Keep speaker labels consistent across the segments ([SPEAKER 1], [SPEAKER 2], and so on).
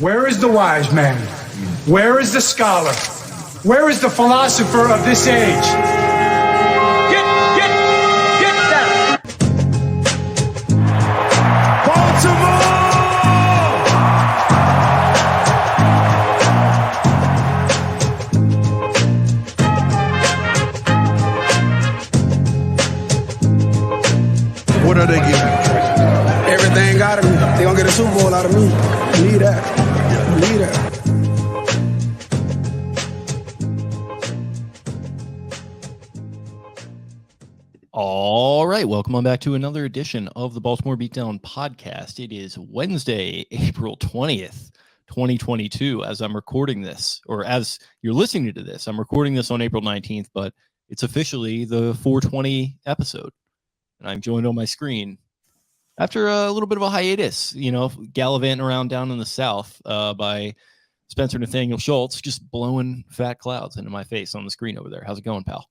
[SPEAKER 1] Where is the wise man? Where is the scholar? Where is the philosopher of this age? Get down! Baltimore!
[SPEAKER 2] What are they getting?
[SPEAKER 3] Everything out of me. They gonna get a Super Bowl out of me. Need that. Need that.
[SPEAKER 4] All right, welcome on back to another edition of the Baltimore Beatdown podcast. It is Wednesday, April 20th, 2022, as I'm recording this, or as you're listening to this. I'm recording this on April 19th, but it's officially the 420 episode. And I'm joined on my screen after a little bit of a hiatus, gallivanting around down in the South by Spencer Nathaniel Schultz, just blowing fat clouds into my face on the screen over there. How's it going, pal?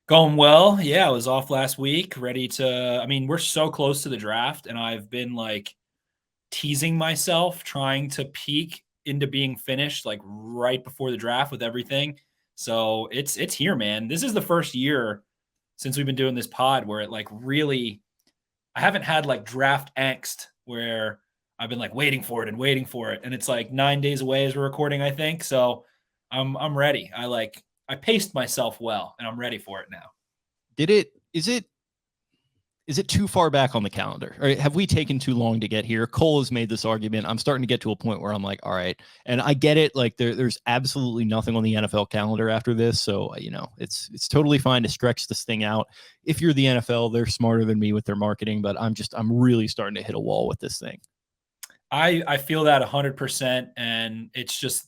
[SPEAKER 5] Going well. Yeah, I was off last week, ready to, we're so close to the draft, and I've been teasing myself, trying to peak into being finished right before the draft with everything. So it's here, man. This is the first year since we've been doing this pod where it really, I haven't had draft angst where I've been waiting for it. And it's 9 days away as we're recording, I think. So I'm ready. I paced myself well, and I'm ready for it now. Is it too far back on the calendar? Or have we taken too long to get here? Cole has made this argument. I'm starting to get to a point where I'm like, all right. And I get it. There's absolutely nothing on the NFL calendar after this. So, it's totally fine to stretch this thing out. If you're the NFL, they're smarter than me with their marketing, but I'm really starting to hit a wall with this thing. I feel that 100%. And it's just,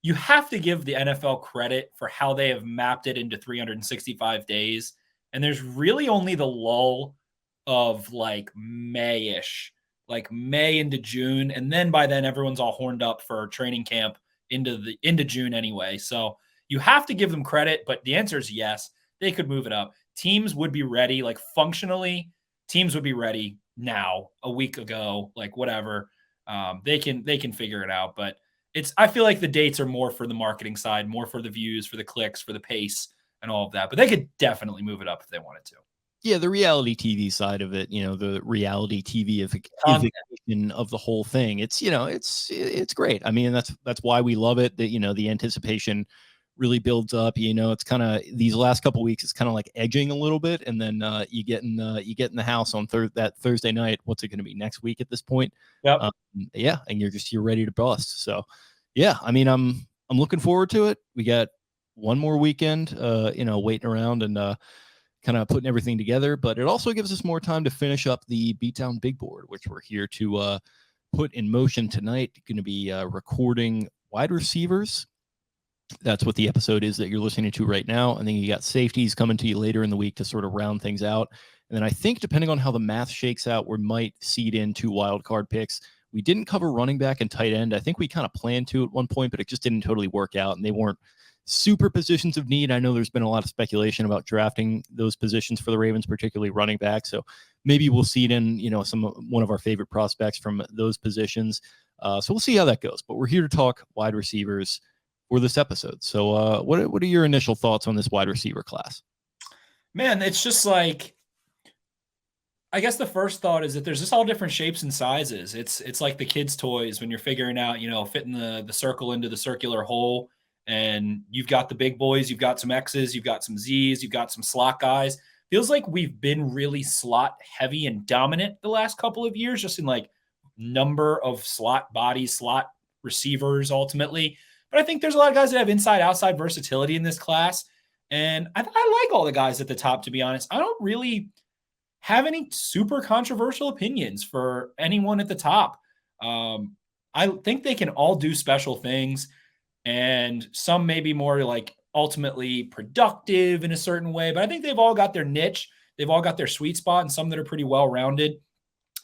[SPEAKER 5] you have to give the NFL credit for how they have mapped it into 365 days. And there's really only the lull of May-ish, May into June. And then by then everyone's all horned up for training camp into June anyway. So you have to give them credit, but the answer is yes, they could move it up. Teams would be ready, functionally, teams would be ready now, a week ago, whatever. They can figure it out, but I feel like the dates are more for the marketing side, more for the views, for the clicks, for the pace and all of that, but they could definitely move it up if they wanted to.
[SPEAKER 4] Yeah, the reality TV side of it, the reality TV-ification of the whole thing. It's great. That's why we love it. That the anticipation really builds up. It's kind of these last couple of weeks. It's kind of edging a little bit, and then you get in the house on that Thursday night. What's it going to be next week at this point?
[SPEAKER 5] Yep.
[SPEAKER 4] Yeah, and you're ready to bust. So, yeah, I'm looking forward to it. We got one more weekend, waiting around and kind of putting everything together, but it also gives us more time to finish up the Beatdown Big Board, which we're here to put in motion tonight. Going to be recording wide receivers. That's what the episode is that you're listening to right now. And then you got safeties coming to you later in the week to sort of round things out. And then I think depending on how the math shakes out, we might seed in 2 wild card picks. We didn't cover running back and tight end. I think we kind of planned to at one point, but it just didn't totally work out, and they weren't super positions of need. I know there's been a lot of speculation about drafting those positions for the Ravens, particularly running back. So maybe we'll seed in, one of our favorite prospects from those positions. So we'll see how that goes. But we're here to talk wide receivers for this episode. So what are your initial thoughts on this wide receiver class?
[SPEAKER 5] Man, it's just I guess the first thought is that there's just all different shapes and sizes. It's like the kids' toys when you're figuring out, fitting the circle into the circular hole. And you've got the big boys, you've got some X's, you've got some Z's, you've got some slot guys. Feels like we've been really slot heavy and dominant the last couple of years, just in number of slot bodies, slot receivers ultimately. But I think there's a lot of guys that have inside, outside versatility in this class. And I like all the guys at the top, to be honest. I don't really have any super controversial opinions for anyone at the top. I think they can all do special things. And some may be more ultimately productive in a certain way, but I think they've all got their niche. They've all got their sweet spot, and some that are pretty well-rounded.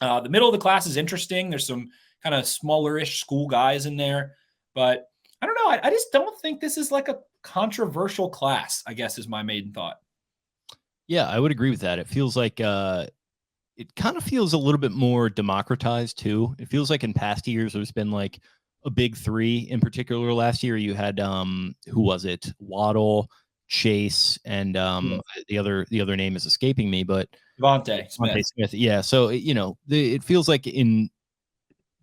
[SPEAKER 5] The middle of the class is interesting. There's some kind of smaller-ish school guys in there, but I don't know. I just don't think this is a controversial class, I guess is my maiden thought.
[SPEAKER 4] Yeah, I would agree with that. It feels like
[SPEAKER 5] it kind of feels a little bit more democratized too. It feels like in past years there's been like a big three. In particular, last year you had who was it? Waddle, Chase, and the other name is escaping me, but
[SPEAKER 2] Devontae Smith.
[SPEAKER 5] Yeah. So it feels like in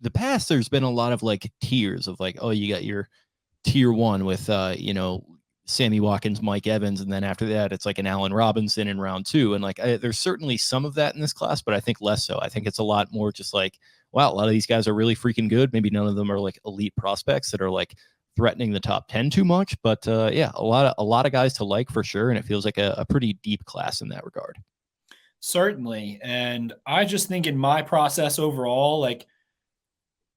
[SPEAKER 5] the past there's been a lot of like tiers of like, oh, you got your tier one with Sammy Watkins, Mike Evans, and then after that it's like an Allen Robinson in round two, and like there's certainly some of that in this class, but I think less so. I think it's a lot more just like, wow, a lot of these guys are really freaking good. Maybe none of them are like elite prospects that are like threatening the top 10 too much, but yeah, a lot of guys to like for sure, and it feels like a pretty deep class in that regard.
[SPEAKER 2] Certainly. And I just think in my process overall, like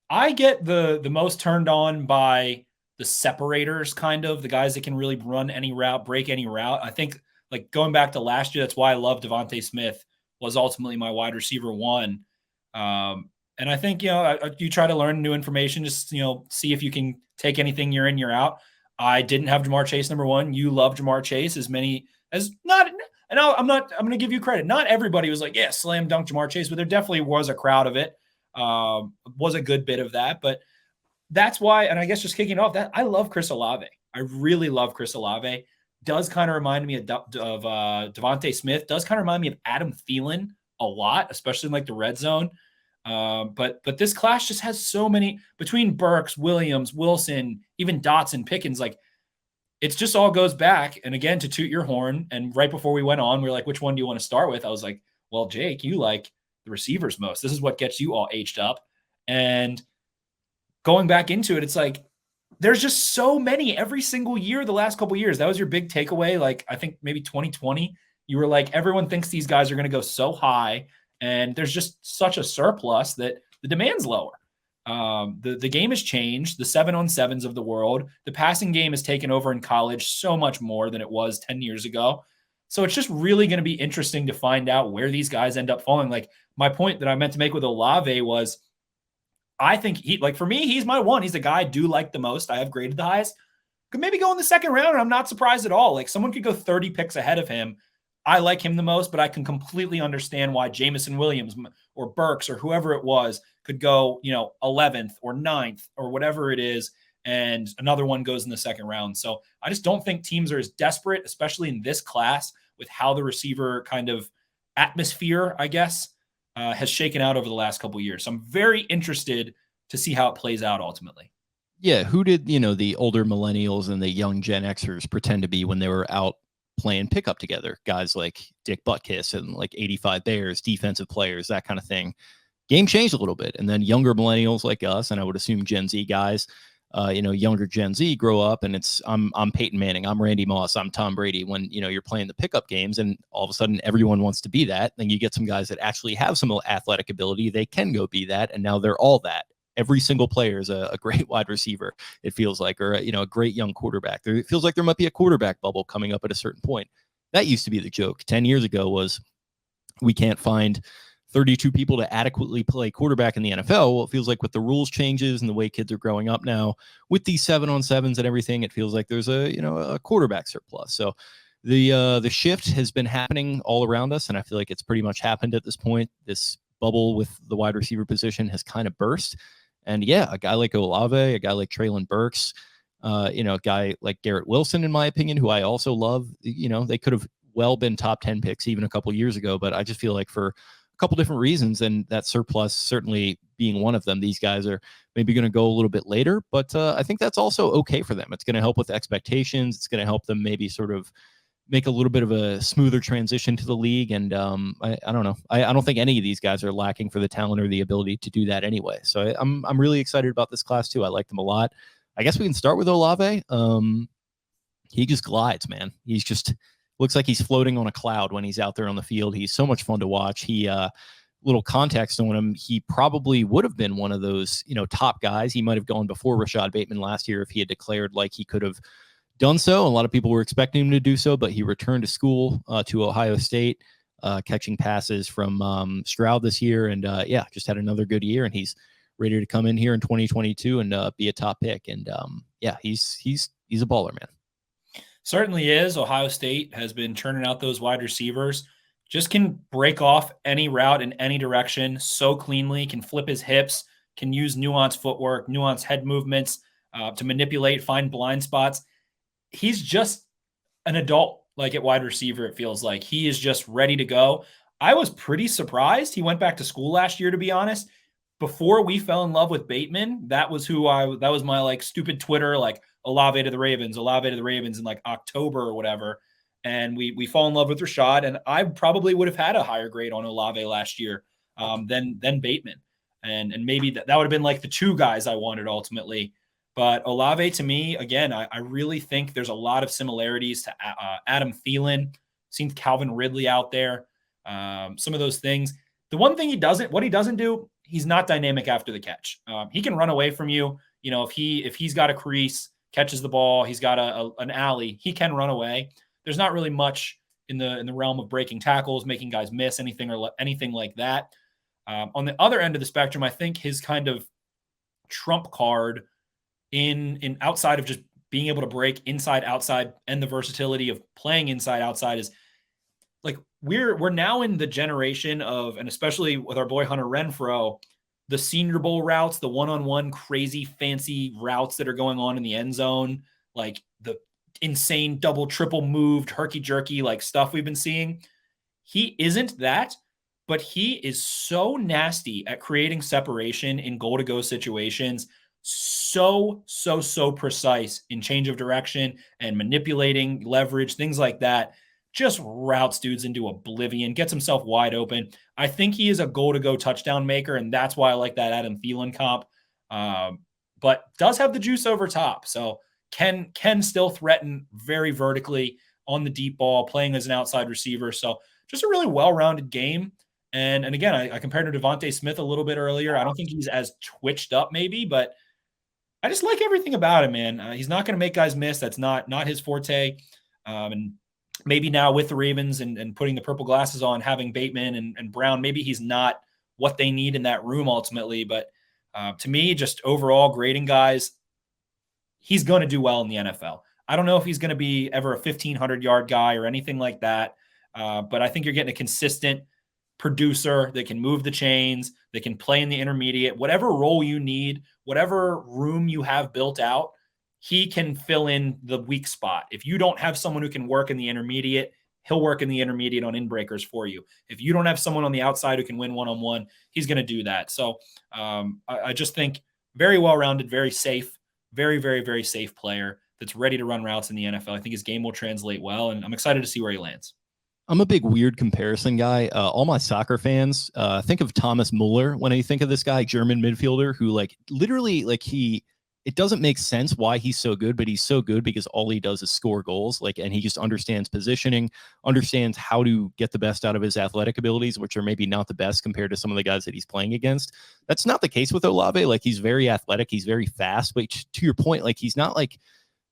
[SPEAKER 2] I get the most turned on by the separators, kind of the guys that can really run any route, break any route. I think like going back to last year, that's why I love Devontae Smith, was ultimately my wide receiver one. And I think, you try to learn new information, just, see if you can take anything year in, year out. I didn't have Jamar Chase number one. You love Jamar Chase as not, and I'm going to give you credit. Not everybody was like, yeah, slam dunk Jamar Chase, but there definitely was a crowd of it. Was a good bit of that, but that's why, and I guess just kicking off that, I love Chris Olave. I really love Chris Olave. Does kind of remind me of Devontae Smith. Does kind of remind me of Adam Thielen a lot, especially in like the red zone. But this class just has so many, between Burks, Williams, Wilson, even Dotson, Pickens, like it's just all goes back. And again, to toot your horn, and right before we went on, we were like, which one do you want to start with? I was like, well, Jake, you like the receivers most. This is what gets you all aged up. And going back into it, it's like there's just so many every single year the last couple of years. That was your big takeaway. Like I think maybe 2020, you were like, everyone thinks these guys are going to go so high, and there's just such a surplus that the demand's lower. The game has changed. The 7-on-7s of the world, the passing game has taken over in college so much more than it was 10 years ago. So it's just really going to be interesting to find out where these guys end up falling. Like my point that I meant to make with Olave was, I think for me, he's my one. He's the guy I do like the most. I have graded the highest. Could maybe go in the second round, and I'm not surprised at all. Like someone could go 30 picks ahead of him. I like him the most, but I can completely understand why Jameson Williams or Burks or whoever it was could go, 11th or 9th or whatever it is, and another one goes in the second round. So I just don't think teams are as desperate, especially in this class, with how the receiver kind of atmosphere, I guess, has shaken out over the last couple of years. So I'm very interested to see how it plays out ultimately.
[SPEAKER 5] Yeah. Who did, the older millennials and the young Gen Xers pretend to be when they were out playing pickup together? Guys like Dick Butkus and like 85 Bears, defensive players, that kind of thing. Game changed a little bit. And then younger millennials like us, and I would assume Gen Z guys, younger Gen Z grow up, and I'm Peyton Manning, I'm Randy Moss, I'm Tom Brady. When, you're playing the pickup games and all of a sudden everyone wants to be that, then you get some guys that actually have some athletic ability. They can go be that. And now they're all that. Every single player is a great wide receiver, it feels like, or, a great young quarterback. It feels like there might be a quarterback bubble coming up at a certain point. That used to be the joke 10 years ago, was we can't find 32 people to adequately play quarterback in the NFL. Well, it feels like with the rules changes and the way kids are growing up now, with these 7-on-7s and everything, it feels like there's a quarterback surplus. So the shift has been happening all around us, and I feel like it's pretty much happened at this point. This bubble with the wide receiver position has kind of burst. And yeah, a guy like Olave, a guy like Treylon Burks, a guy like Garrett Wilson, in my opinion, who I also love, they could have well been top 10 picks even a couple years ago, but I just feel like for couple different reasons, and that surplus certainly being one of them, these guys are maybe going to go a little bit later, but I think that's also okay for them. It's going to help with expectations. It's going to help them maybe sort of make a little bit of a smoother transition to the league. And I don't know. I don't think any of these guys are lacking for the talent or the ability to do that anyway. So I'm really excited about this class too. I like them a lot. I guess we can start with Olave. He just glides, man. He's just looks like he's floating on a cloud when he's out there on the field. He's so much fun to watch. He, little context on him, he probably would have been one of those, top guys. He might have gone before Rashad Bateman last year if he had declared like he could have done so. A lot of people were expecting him to do so, but he returned to school to Ohio State, catching passes from Stroud this year. And just had another good year, and he's ready to come in here in 2022 and be a top pick. And he's a baller, man.
[SPEAKER 2] Certainly is. Ohio State has been churning out those wide receivers. just can break off any route in any direction so cleanly, can flip his hips, can use nuanced footwork, nuanced head movements to manipulate, find blind spots. He's just an adult, like at wide receiver, it feels like. He is just ready to go. I was pretty surprised he went back to school last year, to be honest. Before we fell in love with Bateman, that was my like stupid Twitter, like Olave to the Ravens in like October or whatever. And we fall in love with Rashad, and I probably would have had a higher grade on Olave last year than Bateman. And maybe that would have been like the two guys I wanted ultimately. But Olave, to me, again, I really think there's a lot of similarities to Adam Thielen. Seen Calvin Ridley out there. Some of those things. The one thing he doesn't do, he's not dynamic after the catch. He can run away from you. You know, if he's got a crease, catches the ball, he's got an alley, he can run away. There's not really much in the realm of breaking tackles, making guys miss, anything like that. On the other end of the spectrum, I think his kind of trump card in outside of just being able to break inside, outside, and the versatility of playing inside, outside is like we're now in the generation of, and especially with our boy Hunter Renfrow, the Senior Bowl routes, the one-on-one crazy fancy routes that are going on in the end zone, like the insane double, triple moved, herky-jerky like stuff we've been seeing. He isn't that, but he is so nasty at creating separation in goal-to-go situations, so precise in change of direction and manipulating leverage, things like that. Just routes dudes into oblivion, gets himself wide open. I think he is a goal-to-go touchdown maker, and that's why I like that Adam Thielen comp. But does have the juice over top, so can still threaten very vertically on the deep ball, playing as an outside receiver. So just a really well-rounded game. And again, I compared to Devontae Smith a little bit earlier. I don't think he's as twitched up maybe, but I just like everything about him, man. He's not going to make guys miss. That's not his forte. And maybe now with the Ravens and putting the purple glasses on, having Bateman and Brown, maybe he's not what they need in that room ultimately. But to me, just overall grading guys, he's going to do well in the NFL. I don't know if he's going to be ever a 1,500-yard guy or anything like that. But I think you're getting a consistent producer that can move the chains, that can play in the intermediate, whatever role you need, whatever room you have built out, he can fill in the weak spot. If you don't have someone who can work in the intermediate, he'll work in the intermediate on inbreakers for you. If you don't have someone on the outside who can win one-on-one, he's going to do that. So I just think very well-rounded, very safe, very safe player that's ready to run routes in the NFL. I think his game will translate well, and I'm excited to see where he lands.
[SPEAKER 5] I'm a big weird comparison guy. All my soccer fans think of Thomas Muller when I think of this guy, German midfielder, who like literally like it doesn't make sense why he's so good, but he's so good because all he does is score goals. Like, and he just understands positioning, understands how to get the best out of his athletic abilities, which are maybe not the best compared to some of the guys that he's playing against. That's not the case with Olave. Like, he's very athletic. He's very fast, but to your point, like he's not like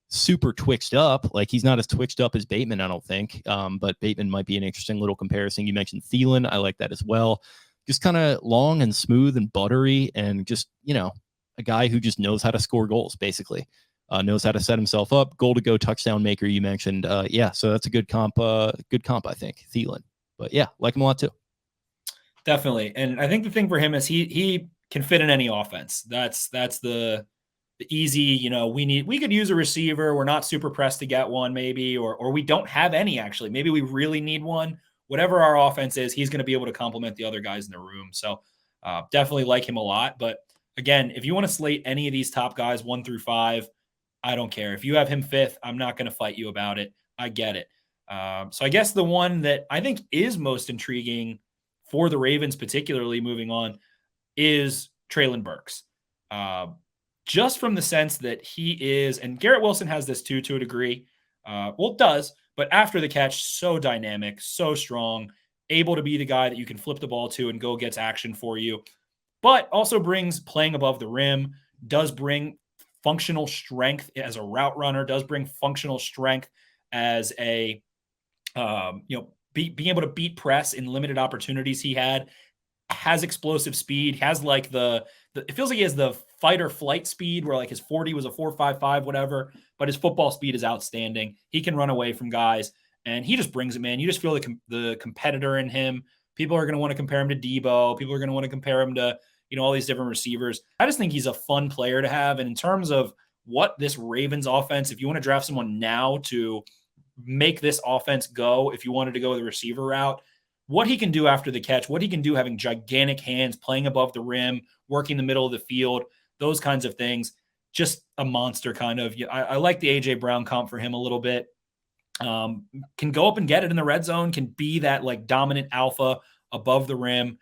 [SPEAKER 5] super twitched up. Like, he's not as twitched up as Bateman, I don't think. But Bateman might be an interesting little comparison. You mentioned Thielen. I like that as well. Just kind of long and smooth and buttery and just, you know, a guy who just knows how to score goals, basically. Knows how to set himself up. Goal-to-go touchdown maker, you mentioned. Yeah, so that's a good comp, I think, Thielen. But yeah, like him a lot too.
[SPEAKER 2] Definitely. And I think the thing for him is he can fit in any offense. That's the easy, you know, we could use a receiver. We're not super pressed to get one maybe, or we don't have any actually. Maybe we really need one. Whatever our offense is, he's going to be able to complement the other guys in the room. So definitely like him a lot. But again, if you want to slate any of these top guys 1 through 5, I don't care. If you have him 5th, I'm not going to fight you about it. I get it. So I guess the one that I think is most intriguing for the Ravens, particularly moving on, is Treylon Burks. Just from the sense that he is, and Garrett Wilson has this too, to a degree. Well, it does, but after the catch, so dynamic, so strong, able to be the guy that you can flip the ball to and go gets action for you, but also brings playing above the rim, does bring functional strength as a route runner, does bring functional strength as a, being able to beat press in limited opportunities he had, has explosive speed, has like it feels like he has the fight or flight speed where like his 40 was a 4.55, whatever, but his football speed is outstanding. He can run away from guys. and he just brings it, man. You just feel the competitor in him. People are going to want to compare him to Debo. People are going to want to compare him to, all these different receivers. I just think he's a fun player to have. And in terms of what this Ravens offense, if you want to draft someone now to make this offense go, if you wanted to go the receiver route, what he can do after the catch, what he can do having gigantic hands, playing above the rim, working the middle of the field, those kinds of things, just a monster kind of. I like the A.J. Brown comp for him a little bit. Can go up and get it in the red zone, can be that like dominant alpha above the rim.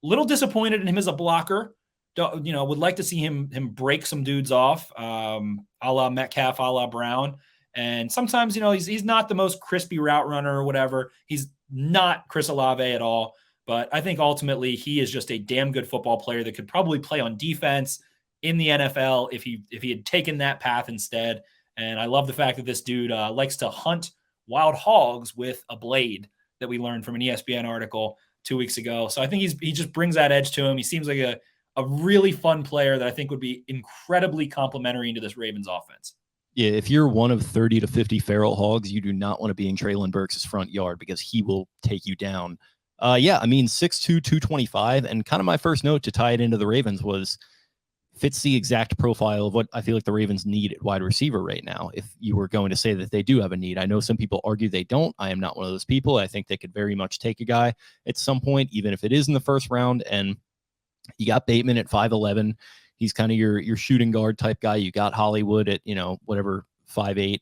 [SPEAKER 2] Little disappointed in him as a blocker. Would like to see him break some dudes off, a la Metcalf, a la Brown. And sometimes, he's not the most crispy route runner or whatever. He's not Chris Olave at all. But I think ultimately he is just a damn good football player that could probably play on defense in the NFL if he had taken that path instead. And I love the fact that this dude likes to hunt wild hogs with a blade that we learned from an ESPN article 2 weeks ago. So I think he just brings that edge to him. He seems like a really fun player that I think would be incredibly complimentary into this Ravens offense.
[SPEAKER 4] Yeah, if you're one of 30 to 50 feral hogs, you do not want to be in Treylon Burks' front yard because he will take you down. 6'2", 225. And kind of my first note to tie it into the Ravens was fits the exact profile of what I feel like the Ravens need at wide receiver right now. If you were going to say that they do have a need, I know some people argue they don't. I am not one of those people. I think they could very much take a guy at some point, even if it is in the first round. And you got Bateman at 5'11". He's kind of your shooting guard type guy. You got Hollywood at, whatever, 5'8"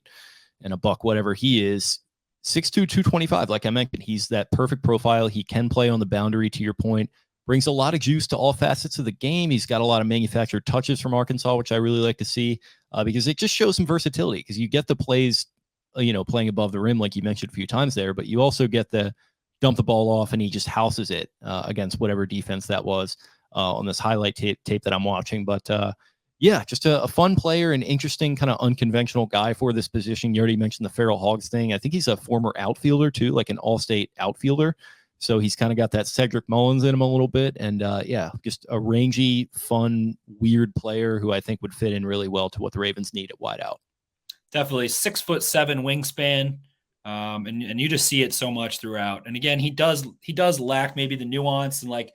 [SPEAKER 4] and a buck, whatever he is. 6'2", 225. Like I mentioned, he's that perfect profile. He can play on the boundary, to your point. Brings a lot of juice to all facets of the game. He's got a lot of manufactured touches from Arkansas, which I really like to see because it just shows some versatility because you get the plays, playing above the rim, like you mentioned a few times there, but you also get the dump the ball off and he just houses it against whatever defense that was on this highlight tape that I'm watching. But just a fun player, an interesting kind of unconventional guy for this position. You already mentioned the feral hogs thing. I think he's a former outfielder too, like an all-state outfielder. So he's kind of got that Cedric Mullins in him a little bit. And just a rangy, fun, weird player who I think would fit in really well to what the Ravens need at wideout.
[SPEAKER 2] Definitely 6'7" wingspan. And you just see it so much throughout. And again, he does lack maybe the nuance and like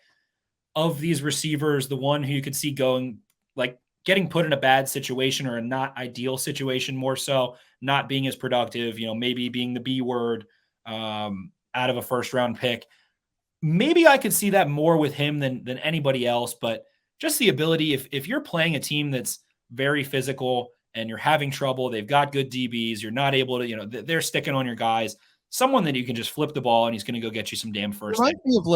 [SPEAKER 2] of these receivers, the one who you could see going like getting put in a bad situation or a not ideal situation, more so not being as productive, maybe being the B word out of a first round pick. Maybe I could see that more with him than anybody else, but just the ability, if you're playing a team that's very physical and you're having trouble, they've got good DBs, you're not able to, they're sticking on your guys, someone that you can just flip the ball and he's going to go get you some damn first.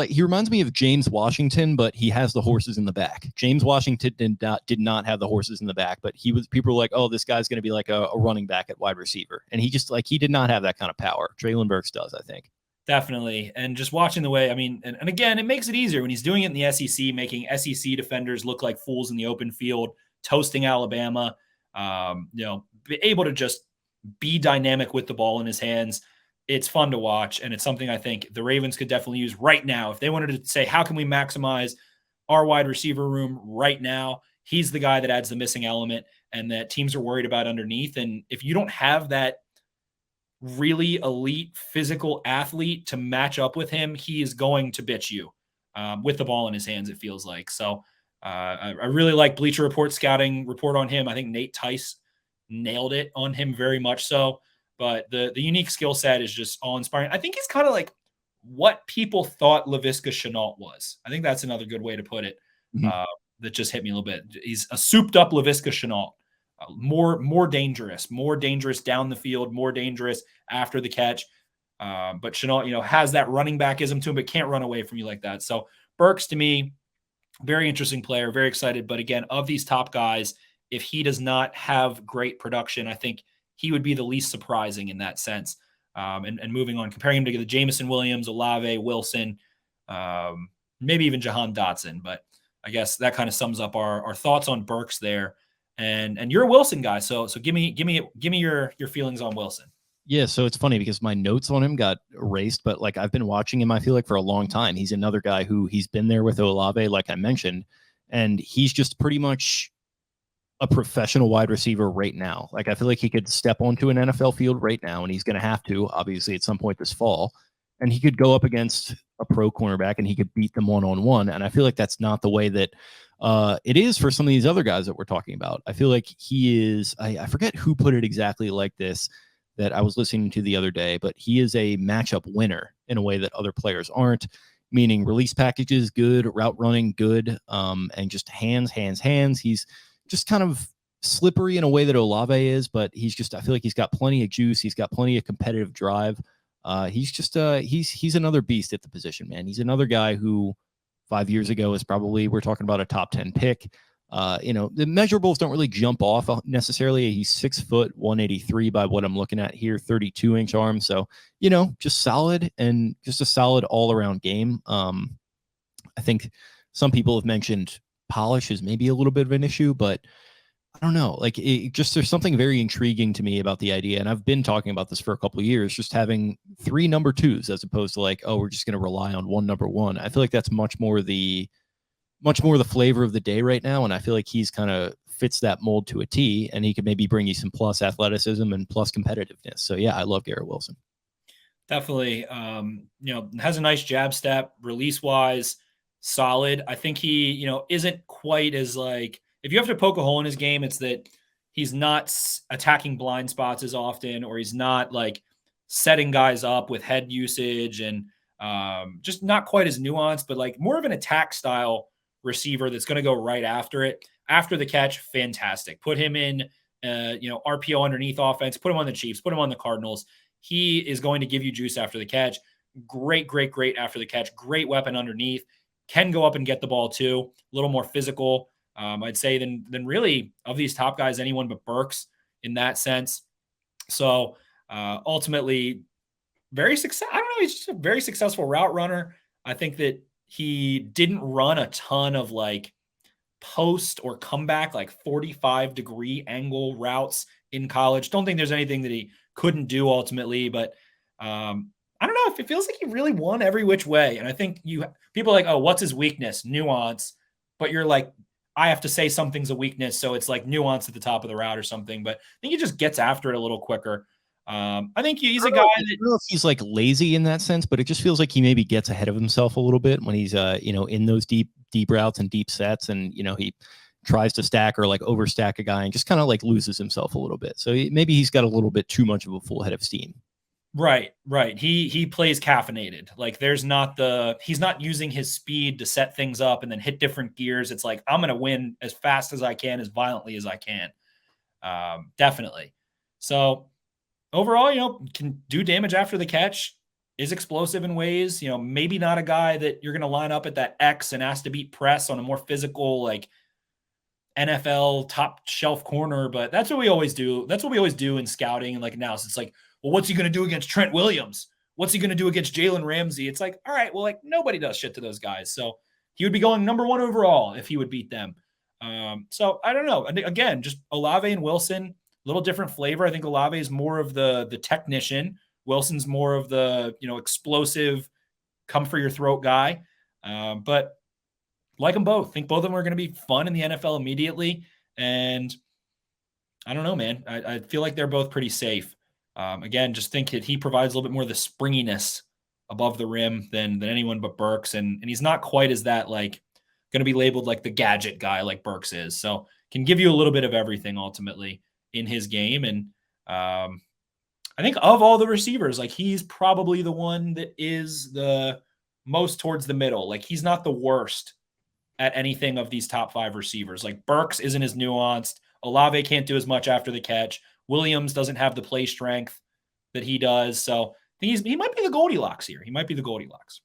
[SPEAKER 4] He reminds me of James Washington, but he has the horses in the back. James Washington did not have the horses in the back, but people were like, oh, this guy's going to be like a running back at wide receiver. And he did not have that kind of power. Treylon Burks does, I think.
[SPEAKER 2] Definitely. And just watching the way, and again, it makes it easier when he's doing it in the SEC, making SEC defenders look like fools in the open field, toasting Alabama, be able to just be dynamic with the ball in his hands. It's fun to watch. And it's something I think the Ravens could definitely use right now. If they wanted to say, how can we maximize our wide receiver room right now? He's the guy that adds the missing element and that teams are worried about underneath. And if you don't have that really elite physical athlete to match up with him, he is going to bitch you with the ball in his hands, it feels like. So I really like Bleacher Report scouting report on him. I think Nate Tice nailed it on him very much so. But the unique skill set is just awe-inspiring. I think he's kind of like what people thought Laviska Shenault was. I think that's another good way to put it. That just hit me a little bit. He's a souped-up Laviska Shenault. More dangerous down the field, more dangerous after the catch. But Shenault, has that running backism to him, but can't run away from you like that. So Burks, to me, very interesting player, very excited. But again, of these top guys, if he does not have great production, I think he would be the least surprising in that sense. And moving on, comparing him to the Jameson Williams, Olave, Wilson, maybe even Jahan Dotson. But I guess that kind of sums up our thoughts on Burks there. And you're a Wilson guy, so give me your feelings on Wilson.
[SPEAKER 4] Yeah, so it's funny because my notes on him got erased, but like I've been watching him, I feel like for a long time. He's another guy who he's been there with Olave, like I mentioned, and he's just pretty much
[SPEAKER 5] a professional wide receiver right now. Like, I feel like he could step onto an NFL field right now, and he's going to have to, obviously, at some point this fall. And he could go up against a pro cornerback and he could beat them one-on-one. And I feel like that's not the way that it is for some of these other guys that we're talking about. I feel like he is, I forget who put it exactly like this that I was listening to the other day, but he is a matchup winner in a way that other players aren't, meaning release packages, good, route running, good, and just hands. He's just kind of slippery in a way that Olave is, but he's just, I feel like he's got plenty of juice. He's got plenty of competitive drive. He's just, he's another beast at the position, man. He's another guy who 5 years ago is probably, we're talking about a top 10 pick. The measurables don't really jump off necessarily. He's 6 foot, 183 by what I'm looking at here, 32-inch arm. So, just solid and just a solid all around game. I think some people have mentioned polish is maybe a little bit of an issue, but I don't know. Like, there's something very intriguing to me about the idea. And I've been talking about this for a couple of years, just having 3 number 2s as opposed to like, oh, we're just going to rely on 1 number 1. I feel like that's much more the flavor of the day right now. And I feel like he's kind of fits that mold to a T, and he could maybe bring you some plus athleticism and plus competitiveness. So yeah, I love Garrett Wilson.
[SPEAKER 2] Definitely. Has a nice jab step, release wise, solid. I think he, isn't quite as like, if you have to poke a hole in his game, it's that he's not attacking blind spots as often, or he's not like setting guys up with head usage, and just not quite as nuanced, but like more of an attack style receiver that's going to go right after it. After the catch, fantastic. Put him in, RPO underneath offense, put him on the Chiefs, put him on the Cardinals. He is going to give you juice after the catch. Great after the catch. Great weapon underneath. Can go up and get the ball too. A little more physical, I'd say, than really of these top guys, anyone but Burks in that sense. So ultimately, very successful. I don't know. He's just a very successful route runner. I think that he didn't run a ton of like post or comeback, like 45-degree angle routes in college. Don't think there's anything that he couldn't do ultimately, but I don't know if it feels like he really won every which way. And I think people are like, oh, what's his weakness? Nuance. But you're like, I have to say something's a weakness, so it's like nuance at the top of the route or something. But I think he just gets after it a little quicker. I think he's a guy that,
[SPEAKER 5] I don't know if he's like lazy in that sense, but it just feels like he maybe gets ahead of himself a little bit when he's in those deep routes and deep sets, and he tries to stack or like overstack a guy and just kind of like loses himself a little bit. So maybe he's got a little bit too much of a full head of steam.
[SPEAKER 2] Right. He plays caffeinated. Like he's not using his speed to set things up and then hit different gears. It's like, I'm going to win as fast as I can, as violently as I can. Definitely. So overall, can do damage after the catch, is explosive in ways, maybe not a guy that you're going to line up at that X and ask to beat press on a more physical, like NFL top shelf corner, but that's what we always do. That's what we always do in scouting and like analysis. It's like, well, what's he going to do against Trent Williams? What's he going to do against Jalen Ramsey? It's like, all right, well, like nobody does shit to those guys. So he would be going number 1 overall if he would beat them. So I don't know. And again, just Olave and Wilson, a little different flavor. I think Olave is more of the technician. Wilson's more of the, explosive, come for your throat guy. But like them both. Think both of them are going to be fun in the NFL immediately. And I don't know, man. I feel like they're both pretty safe. Again, just think that he provides a little bit more of the springiness above the rim than anyone but Burks. And he's not quite as that, like, going to be labeled like the gadget guy like Burks is. So can give you a little bit of everything ultimately in his game. And I think of all the receivers, like he's probably the one that is the most towards the middle. Like he's not the worst at anything of these top 5 receivers. Like Burks isn't as nuanced. Olave can't do as much after the catch. Williams doesn't have the play strength that he does. So I think he might be the Goldilocks here. He might be the Goldilocks.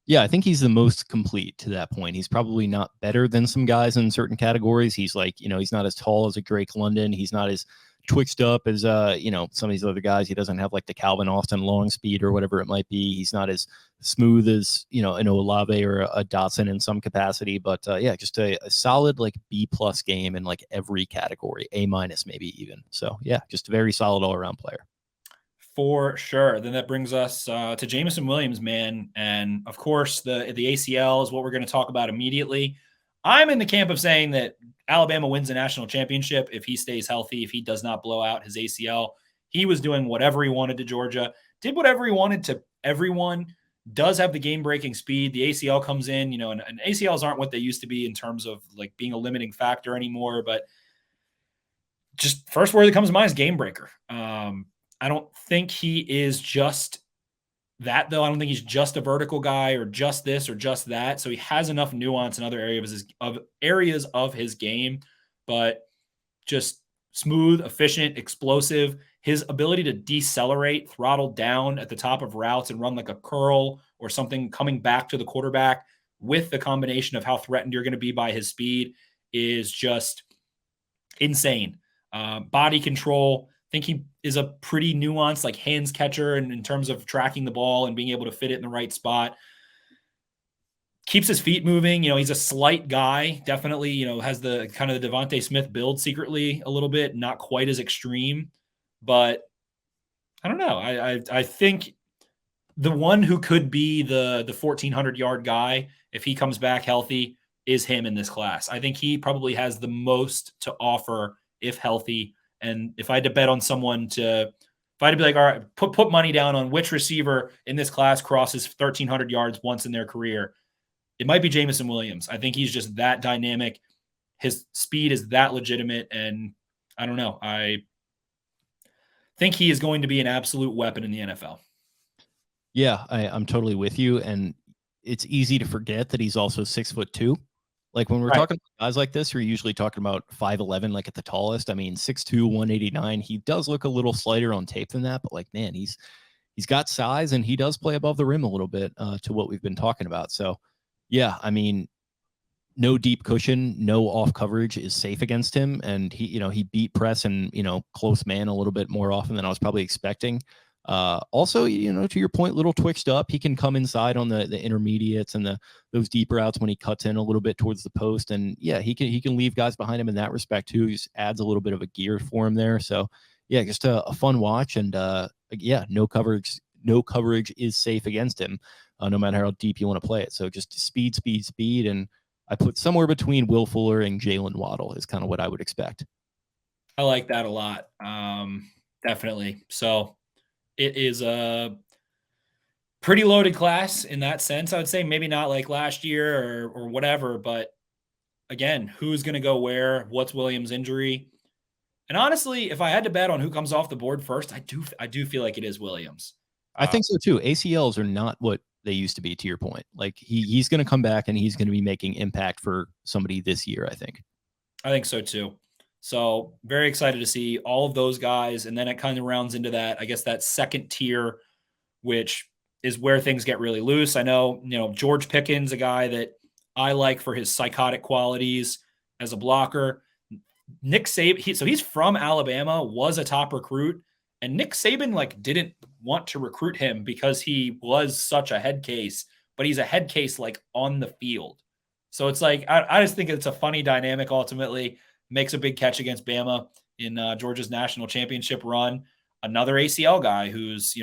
[SPEAKER 5] Yeah, I think he's the most complete to that point. He's probably not better than some guys in certain categories. He's like, he's not as tall as a Drake London. He's not as twitched up as, some of these other guys. He doesn't have like the Calvin Austin long speed or whatever it might be. He's not as smooth as, an Olave or a Dotson in some capacity. But just a solid like B+ game in like every category, A- maybe even. So yeah, just a very solid all around player.
[SPEAKER 2] For sure. Then that brings us to Jameson Williams, man. And of course, the ACL is what we're going to talk about immediately. I'm in the camp of saying that Alabama wins the national championship if he stays healthy, if he does not blow out his ACL. He was doing whatever he wanted to Georgia, did whatever he wanted to everyone, does have the game-breaking speed. The ACL comes in, and ACLs aren't what they used to be in terms of like being a limiting factor anymore, but just first word that comes to mind is game breaker. I don't think he is just that, though. I don't think he's just a vertical guy or just this or just that. So he has enough nuance in other areas of his game, but just smooth, efficient, explosive. His ability to decelerate, throttle down at the top of routes and run like a curl or something coming back to the quarterback with the combination of how threatened you're going to be by his speed is just insane. Body control. I think he is a pretty nuanced, like hands catcher, and in terms of tracking the ball and being able to fit it in the right spot. Keeps his feet moving. He's a slight guy. Definitely, has the kind of the Devontae Smith build secretly a little bit, not quite as extreme, but I don't know. I think the one who could be the 1,400-yard guy if he comes back healthy is him in this class. I think he probably has the most to offer if healthy. And if I had to bet on someone if I had to be like, all right, put money down on which receiver in this class crosses 1,300 yards once in their career, it might be Jameson Williams. I think he's just that dynamic. His speed is that legitimate. And I don't know. I think he is going to be an absolute weapon in the NFL.
[SPEAKER 4] Yeah, I'm totally with you. And it's easy to forget that he's also 6'2". Like when we're talking about guys like this, we're usually talking about 5'11", like at the tallest. I mean, 6'2", 189. He does look a little slighter on tape than that, but like, man, he's got size and he does play above the rim a little bit to what we've been talking about. So yeah, I mean, no deep cushion, no off coverage is safe against him. And he beat press and, close man a little bit more often than I was probably expecting. Also, to your point, little twitched up. He can come inside on the intermediates and those deep routes when he cuts in a little bit towards the post. And yeah, he can leave guys behind him in that respect too. He just adds a little bit of a gear for him there. So yeah, just a fun watch. And yeah, no coverage is safe against him, no matter how deep you want to play it. So just speed. And I put somewhere between Will Fuller and Jalen Waddle is kind of what I would expect.
[SPEAKER 2] I like that a lot. Definitely. So it is a pretty loaded class in that sense. I would say maybe not like last year or whatever, but again, who's going to go where? What's Williams' injury? And honestly, if I had to bet on who comes off the board first, I do feel like it is Williams.
[SPEAKER 4] I think so too. ACLs are not what they used to be, to your point. Like he's going to come back and he's going to be making impact for somebody this year, I think.
[SPEAKER 2] I think so too. So very excited to see all of those guys. And then it kind of rounds into that, I guess, that second tier, which is where things get really loose. I know, George Pickens, a guy that I like for his psychotic qualities as a blocker. Nick Saban, so he's from Alabama, was a top recruit. And Nick Saban didn't want to recruit him because he was such a head case, but he's a head case on the field. So it's I just think it's a funny dynamic ultimately. Makes a big catch against Bama in Georgia's national championship run. Another ACL guy who's,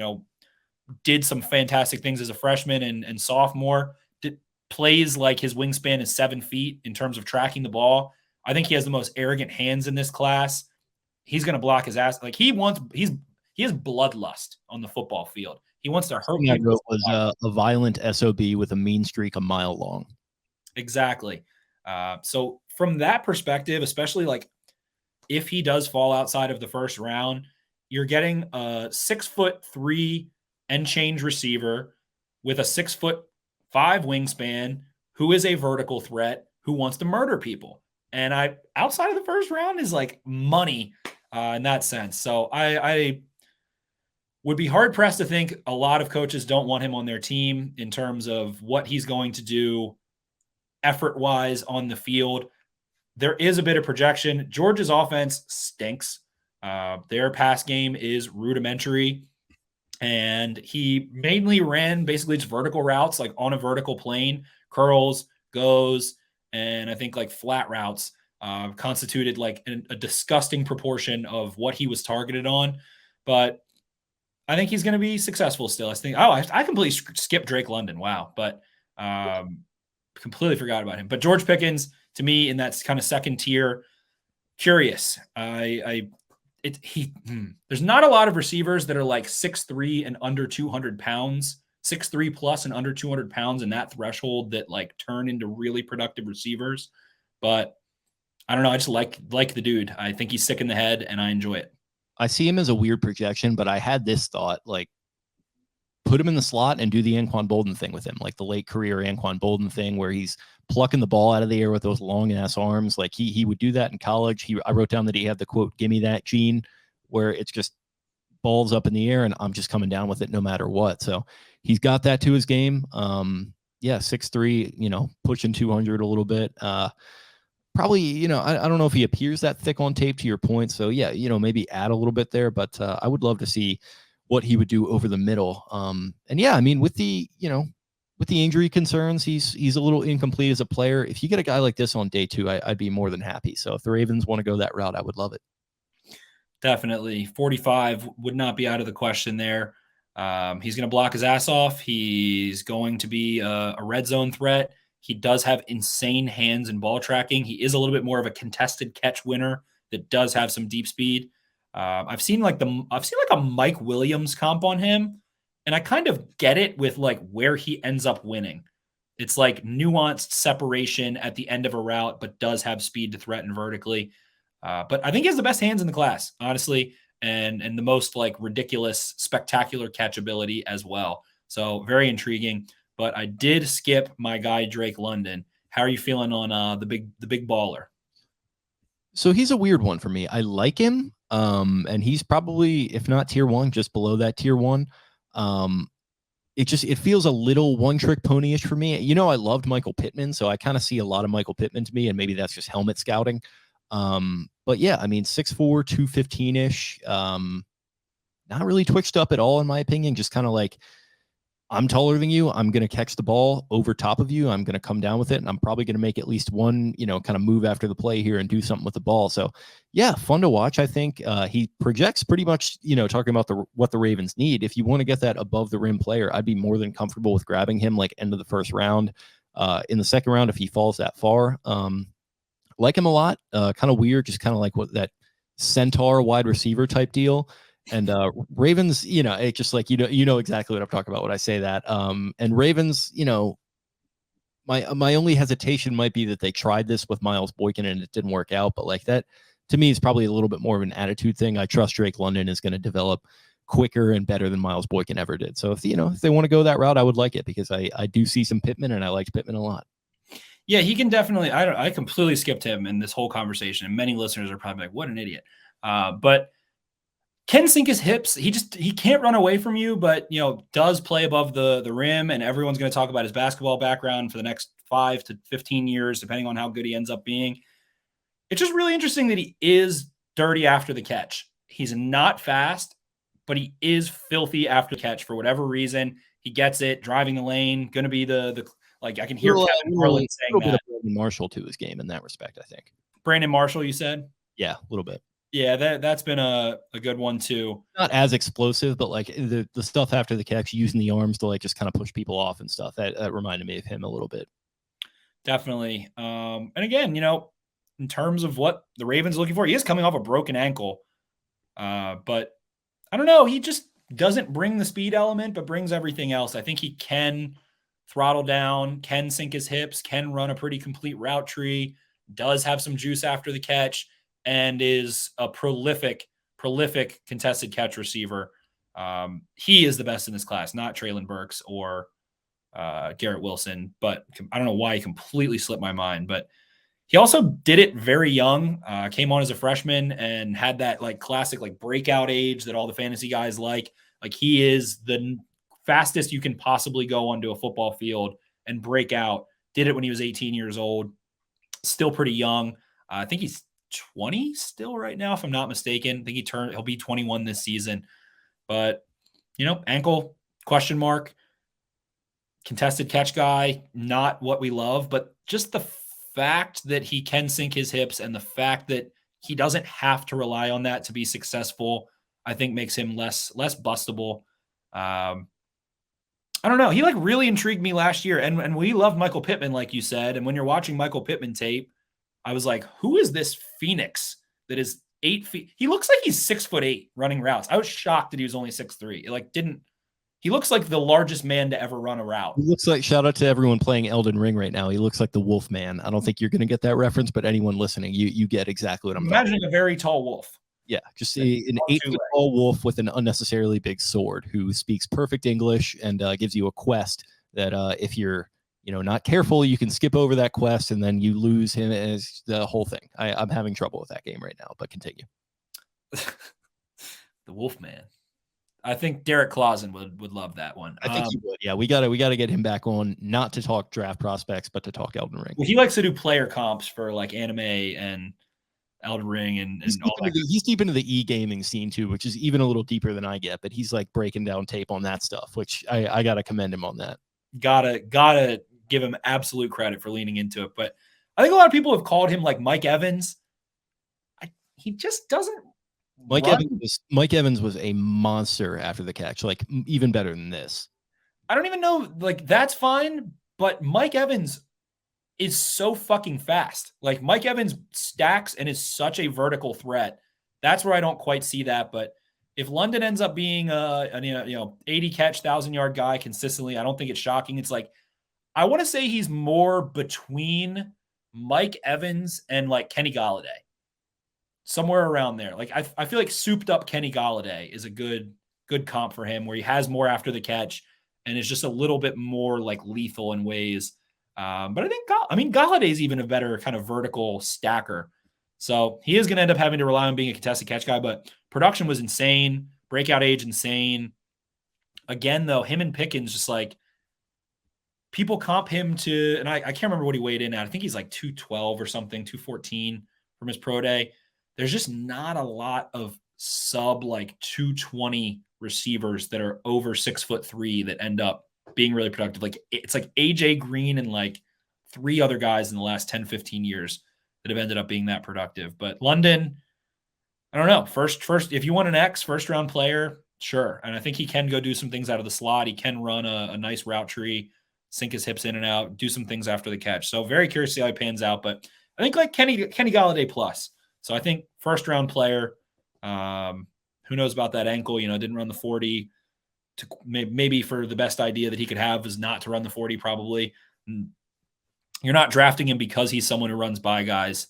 [SPEAKER 2] did some fantastic things as a freshman and sophomore. Plays like his wingspan is 7 feet in terms of tracking the ball. I think he has the most arrogant hands in this class. He's going to block his ass. He has bloodlust on the football field. He wants to hurt
[SPEAKER 4] people. It was a violent SOB with a mean streak a mile long.
[SPEAKER 2] Exactly. So from that perspective, especially if he does fall outside of the first round, you're getting a 6'3" and change receiver with a 6'5" wingspan who is a vertical threat who wants to murder people. And outside of the first round is money in that sense. So I would be hard pressed to think a lot of coaches don't want him on their team in terms of what he's going to do effort-wise on the field. There is a bit of projection. Georgia's offense stinks. Their pass game is rudimentary. And he mainly ran basically just vertical routes, on a vertical plane, curls, goes, and I think flat routes constituted a disgusting proportion of what he was targeted on. But I think he's going to be successful still. I completely skipped Drake London. Wow. But completely forgot about him. But George Pickens, to me in that kind of second tier. Curious. There's not a lot of receivers that are like 6'3" and under 200 pounds, 6'3" plus and under 200 pounds in that threshold that like turn into really productive receivers. But I don't know. I just like the dude. I think he's sick in the head and I enjoy it.
[SPEAKER 5] I see him as a weird projection, but I had this thought, like, put him in the slot and do the Anquan Bolden thing with him, like the late career Anquan Bolden thing where he's plucking the ball out of the air with those long ass arms. Like he would do that in college. I wrote down that he had the quote, "Gimme that gene," where it's just balls up in the air and I'm just coming down with it no matter what. So he's got that to his game. 6'3", pushing 200 a little bit. Probably, I don't know if he appears that thick on tape to your point. So yeah, maybe add a little bit there, but I would love to see what he would do over the middle. And yeah, I mean, with the injury concerns, he's a little incomplete as a player. If you get a guy like this on day 2, I'd be more than happy. So if the Ravens want to go that route, I would love it.
[SPEAKER 2] Definitely. 45 would not be out of the question there. He's going to block his ass off. He's going to be a red zone threat. He does have insane hands and ball tracking. He is a little bit more of a contested catch winner that does have some deep speed. I've seen like a Mike Williams comp on him, and I kind of get it with like where he ends up winning. It's like nuanced separation at the end of a route, but does have speed to threaten vertically. But I think he has the best hands in the class, honestly, and the most like ridiculous, spectacular catchability as well. So very intriguing. But I did skip my guy Drake London. How are you feeling on the big baller?
[SPEAKER 5] So he's a weird one for me. I like him. And he's probably, if not tier 1, just below that tier 1. It feels a little one-trick pony-ish for me. I loved Michael Pittman, so I kind of see a lot of Michael Pittman to me, and maybe that's just helmet scouting. But yeah, I mean, 6'4", 215-ish. Not really twitched up at all, in my opinion. Just kind of like, I'm taller than you. I'm going to catch the ball over top of you. I'm going to come down with it, and I'm probably going to make at least one, kind of move after the play here and do something with the ball. So, yeah, fun to watch. I think he projects pretty much, talking about what the Ravens need. If you want to get that above the rim player, I'd be more than comfortable with grabbing him like end of the first round. In the second round, if he falls that far, like him a lot. Kind of weird, just kind of like what that centaur wide receiver type deal. And Ravens, it's just like, exactly what I'm talking about when I say that. And Ravens, my only hesitation might be that they tried this with Miles Boykin and it didn't work out. But like that, to me, is probably a little bit more of an attitude thing. I trust Drake London is going to develop quicker and better than Miles Boykin ever did. So if they want to go that route, I would like it because I do see some Pittman and I liked Pittman a lot.
[SPEAKER 2] Yeah, he can definitely. I completely skipped him in this whole conversation, and many listeners are probably like, "What an idiot!" But can sink his hips. He can't run away from you, but does play above the rim, and everyone's going to talk about his basketball background for the next 5 to 15 years, depending on how good he ends up being. It's just really interesting that he is dirty after the catch. He's not fast, but he is filthy after the catch for whatever reason. He gets it, driving the lane, going to be the like I can hear Kevin Harlan saying that.
[SPEAKER 5] Brandon Marshall to his game in that respect, I think.
[SPEAKER 2] Brandon Marshall, you said?
[SPEAKER 5] Yeah, a little bit.
[SPEAKER 2] Yeah, that's been a good one too.
[SPEAKER 5] Not as explosive, but like the stuff after the catch, using the arms to like just kind of push people off and stuff. That reminded me of him a little bit.
[SPEAKER 2] Definitely. And again, in terms of what the Ravens are looking for, he is coming off a broken ankle. But I don't know. He just doesn't bring the speed element, but brings everything else. I think he can throttle down, can sink his hips, can run a pretty complete route tree, does have some juice after the catch, and is a prolific contested catch receiver. He is the best in this class, not Treylon Burks or Garrett Wilson, but I don't know why he completely slipped my mind. But he also did it very young, came on as a freshman and had that like classic like breakout age that all the fantasy guys like. Like he is the fastest you can possibly go onto a football field and break out. Did it when he was 18 years old, still pretty young. I think he's 20 still right now, if I'm not mistaken. I think he'll be 21 this season. But, ankle, question mark, contested catch guy, not what we love, but just the fact that he can sink his hips and the fact that he doesn't have to rely on that to be successful, I think makes him less bustable. I don't know. He like really intrigued me last year. And we love Michael Pittman, like you said. And when you're watching Michael Pittman tape, I was like, who is this Phoenix that is 8 feet? He looks like he's 6'8" running routes. I was shocked that he was only 6'3". He looks like the largest man to ever run a route.
[SPEAKER 4] He looks like, shout out to everyone playing Elden Ring right now. He looks like the Wolf Man. I don't think you're going to get that reference, but anyone listening, you get exactly what I'm
[SPEAKER 2] imagining a very tall wolf.
[SPEAKER 4] Yeah, just an 8-foot tall wolf with an unnecessarily big sword who speaks perfect English and gives you a quest that if you're not careful, you can skip over that quest and then you lose him as the whole thing. I'm having trouble with that game right now, but continue.
[SPEAKER 2] The Wolfman. I think Derek Clausen would love that one.
[SPEAKER 4] I think he would. Yeah, we gotta get him back on, not to talk draft prospects, but to talk Elden Ring.
[SPEAKER 2] Well, he likes to do player comps for like anime and Elden Ring and all that.
[SPEAKER 4] He's deep into the e-gaming scene too, which is even a little deeper than I get, but he's like breaking down tape on that stuff, which I gotta commend him on that.
[SPEAKER 2] Gotta give him absolute credit for leaning into it. But I think a lot of people have called him like Mike Evans. He just doesn't.
[SPEAKER 4] Mike Evans was a monster after the catch, like even better than this.
[SPEAKER 2] I don't even know, like that's fine, but Mike Evans is so fucking fast. Like Mike Evans stacks and is such a vertical threat. That's where I don't quite see that. But if London ends up being an 80 catch, 1,000-yard guy consistently, I don't think it's shocking. It's like, I want to say he's more between Mike Evans and like Kenny Golladay. Somewhere around there. Like I feel like souped up Kenny Golladay is a good comp for him, where he has more after the catch and is just a little bit more like lethal in ways. But I think Galladay's even a better kind of vertical stacker. So he is going to end up having to rely on being a contested catch guy, but production was insane. Breakout age insane. Again, though, him and Pickens, just like people comp him to, and I can't remember what he weighed in at. I think he's like 212 or something, 214 from his pro day. There's just not a lot of sub like 220 receivers that are over 6'3" that end up being really productive. Like it's like AJ Green and like 3 other guys in the last 10, 15 years that have ended up being that productive. But London, I don't know. First, if you want an first round player, sure. And I think he can go do some things out of the slot. He can run a nice route tree, sink his hips in and out, do some things after the catch. So very curious to see how he pans out. But I think like Kenny Golladay plus. So I think first round player, who knows about that ankle, didn't run the 40 to maybe for the best idea that he could have is not to run the 40 probably. You're not drafting him because he's someone who runs by guys.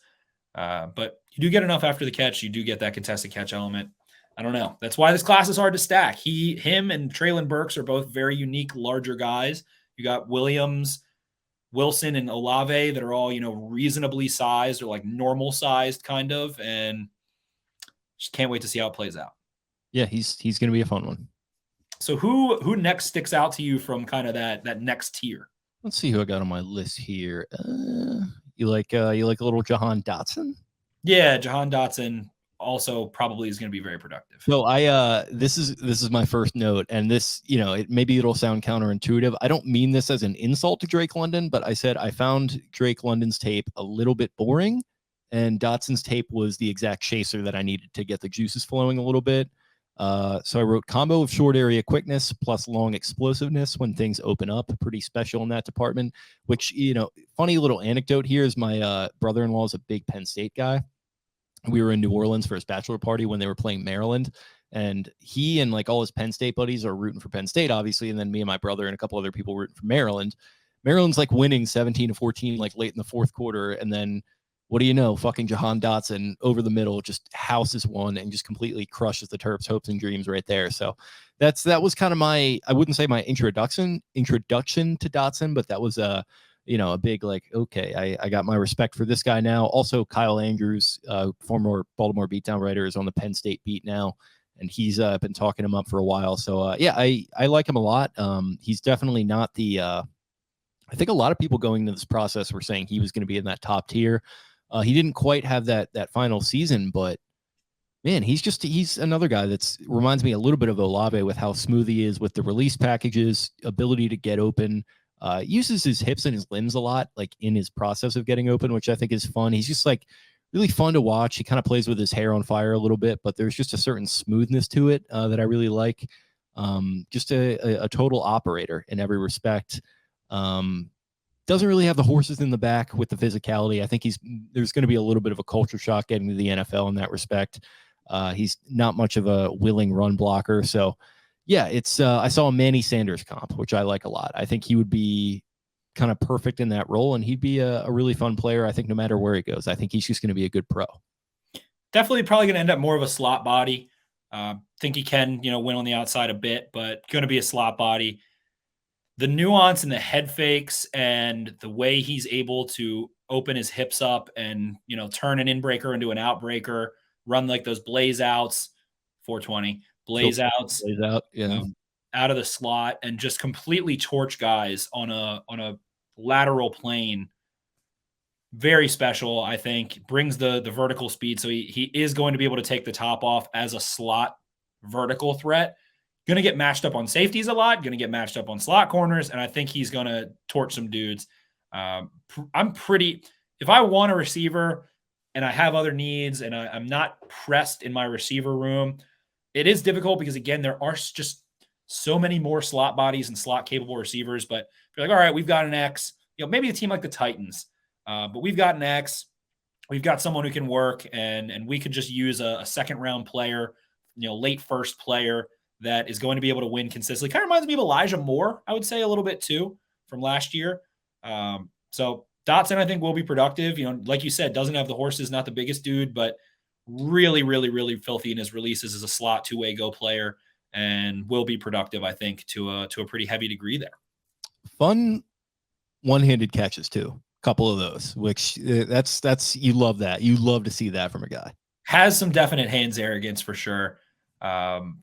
[SPEAKER 2] But you do get enough after the catch. You do get that contested catch element. I don't know. That's why this class is hard to stack. Him and Treylon Burks are both very unique, larger guys. You got Williams, Wilson, and Olave that are all, reasonably sized or like normal sized kind of, and just can't wait to see how it plays out.
[SPEAKER 4] Yeah, he's going to be a fun one.
[SPEAKER 2] So who next sticks out to you from kind of that next tier?
[SPEAKER 4] Let's see who I got on my list here. You like a little Jahan Dotson?
[SPEAKER 2] Yeah, Jahan Dotson also probably is going to be very productive.
[SPEAKER 4] So this is my first note, and this, maybe it'll sound counterintuitive. I don't mean this as an insult to Drake London, but I said I found Drake London's tape a little bit boring, and Dotson's tape was the exact chaser that I needed to get the juices flowing a little bit. So I wrote combo of short area quickness plus long explosiveness when things open up. Pretty special in that department, which, funny little anecdote here is my brother-in-law is a big Penn State guy. We were in New Orleans for his bachelor party when they were playing Maryland, and he and like all his Penn State buddies are rooting for Penn State, obviously. And then me and my brother and a couple other people rooting for Maryland. Maryland's like winning 17-14, like late in the fourth quarter. And then what do you know? Fucking Jahan Dotson over the middle, just houses one and just completely crushes the Terps' hopes and dreams right there. So that was kind of I wouldn't say my introduction to Dotson, but that was a big like, okay, I got my respect for this guy now. Also, Kyle Andrews, former Baltimore Beatdown writer, is on the Penn State beat now, and he's been talking him up for a while. So I like him a lot. He's definitely not the. I think a lot of people going into this process were saying he was going to be in that top tier. He didn't quite have that final season, but man, he's another guy that's reminds me a little bit of Olave with how smooth he is with the release packages, ability to get open. Uses his hips and his limbs a lot, like in his process of getting open, which I think is fun. He's just like really fun to watch. He kind of plays with his hair on fire a little bit, but there's just a certain smoothness to it that I really like. Just a total operator in every respect.
[SPEAKER 5] doesn't really have the horses in the back with the physicality. I think there's going to be a little bit of a culture shock getting to the NFL in that respect. He's not much of a willing run blocker. So yeah, it's I saw a Manny Sanders comp, which I like a lot. I think he would be kind of perfect in that role, and he'd be a really fun player. I think no matter where he goes, I think he's just going to be a good pro.
[SPEAKER 2] Definitely probably going to end up more of a slot body. Think he can, win on the outside a bit, but going to be a slot body. The nuance in the head fakes and the way he's able to open his hips up and, turn an inbreaker into an outbreaker, run like those blaze outs, 420 blaze outs, out of the slot, and just completely torch guys on a lateral plane. Very special, I think. Brings the vertical speed, so he is going to be able to take the top off as a slot vertical threat. Going to get matched up on safeties a lot, going to get matched up on slot corners, and I think he's going to torch some dudes. If I want a receiver and I have other needs and I'm not pressed in my receiver room, it is difficult because, again, there are just so many more slot bodies and slot capable receivers. But if you're like, all right, we've got an X, maybe a team like the Titans, but we've got an X, we've got someone who can work, and we could just use a second round player, late first player that is going to be able to win consistently. Kind of reminds me of Elijah Moore, I would say, a little bit too, from last year. So Dotson, I think, will be productive. Like you said, doesn't have the horses, not the biggest dude, but really, really, really filthy in his releases as a slot two-way go player, and will be productive, I think, to a pretty heavy degree there.
[SPEAKER 5] Fun one-handed catches too. Couple of those, which that's you love that. You love to see that from a guy.
[SPEAKER 2] Has some definite hands arrogance for sure.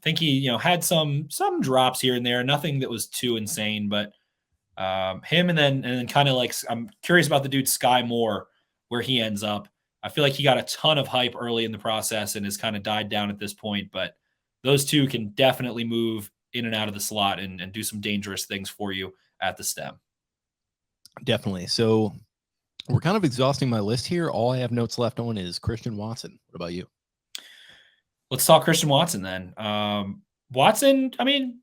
[SPEAKER 2] Think he, had some drops here and there, nothing that was too insane, but him and then kind of like, I'm curious about the dude Sky Moore, where he ends up. I feel like he got a ton of hype early in the process and has kind of died down at this point, but those two can definitely move in and out of the slot and do some dangerous things for you at the stem.
[SPEAKER 5] Definitely. So we're kind of exhausting my list here. All I have notes left on is Christian Watson. What about you?
[SPEAKER 2] Let's talk Christian Watson then. Watson, I mean,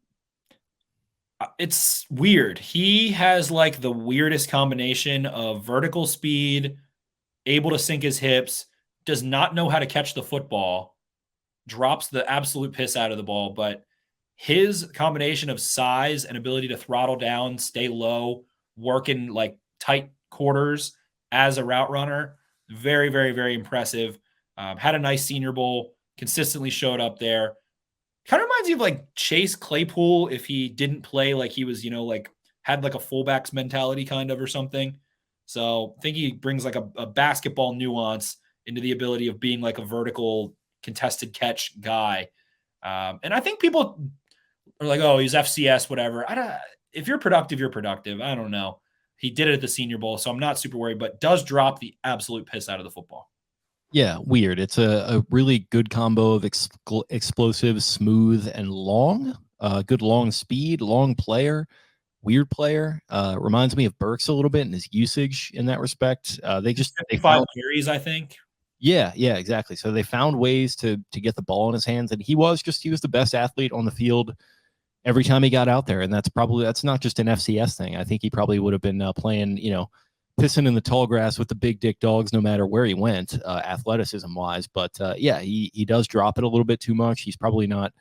[SPEAKER 2] it's weird. He has like the weirdest combination of vertical speed, able to sink his hips, does not know how to catch the football, drops the absolute piss out of the ball, but his combination of size and ability to throttle down, stay low, work in like tight quarters as a route runner, very, very, very impressive. Had a nice Senior Bowl, consistently showed up there. Kind of reminds me of like Chase Claypool if he didn't play like he was, had like a fullback's mentality kind of or something. So I think he brings like a basketball nuance into the ability of being like a vertical contested catch guy. And I think people are like, oh, he's FCS, whatever. If you're productive, you're productive. I don't know. He did it at the Senior Bowl, so I'm not super worried, but does drop the absolute piss out of the football.
[SPEAKER 5] Yeah, weird. It's a really good combo of explosive, smooth, and long. Good long speed, long player, weird player. Reminds me of Burks a little bit in his usage in that respect. They
[SPEAKER 2] 5 carries, I think.
[SPEAKER 5] Yeah, exactly. So they found ways to get the ball in his hands, and he was the best athlete on the field every time he got out there. And that's not just an FCS thing. I think he probably would have been playing, pissing in the tall grass with the big dick dogs, no matter where he went, athleticism wise. But he does drop it a little bit too much. He's probably not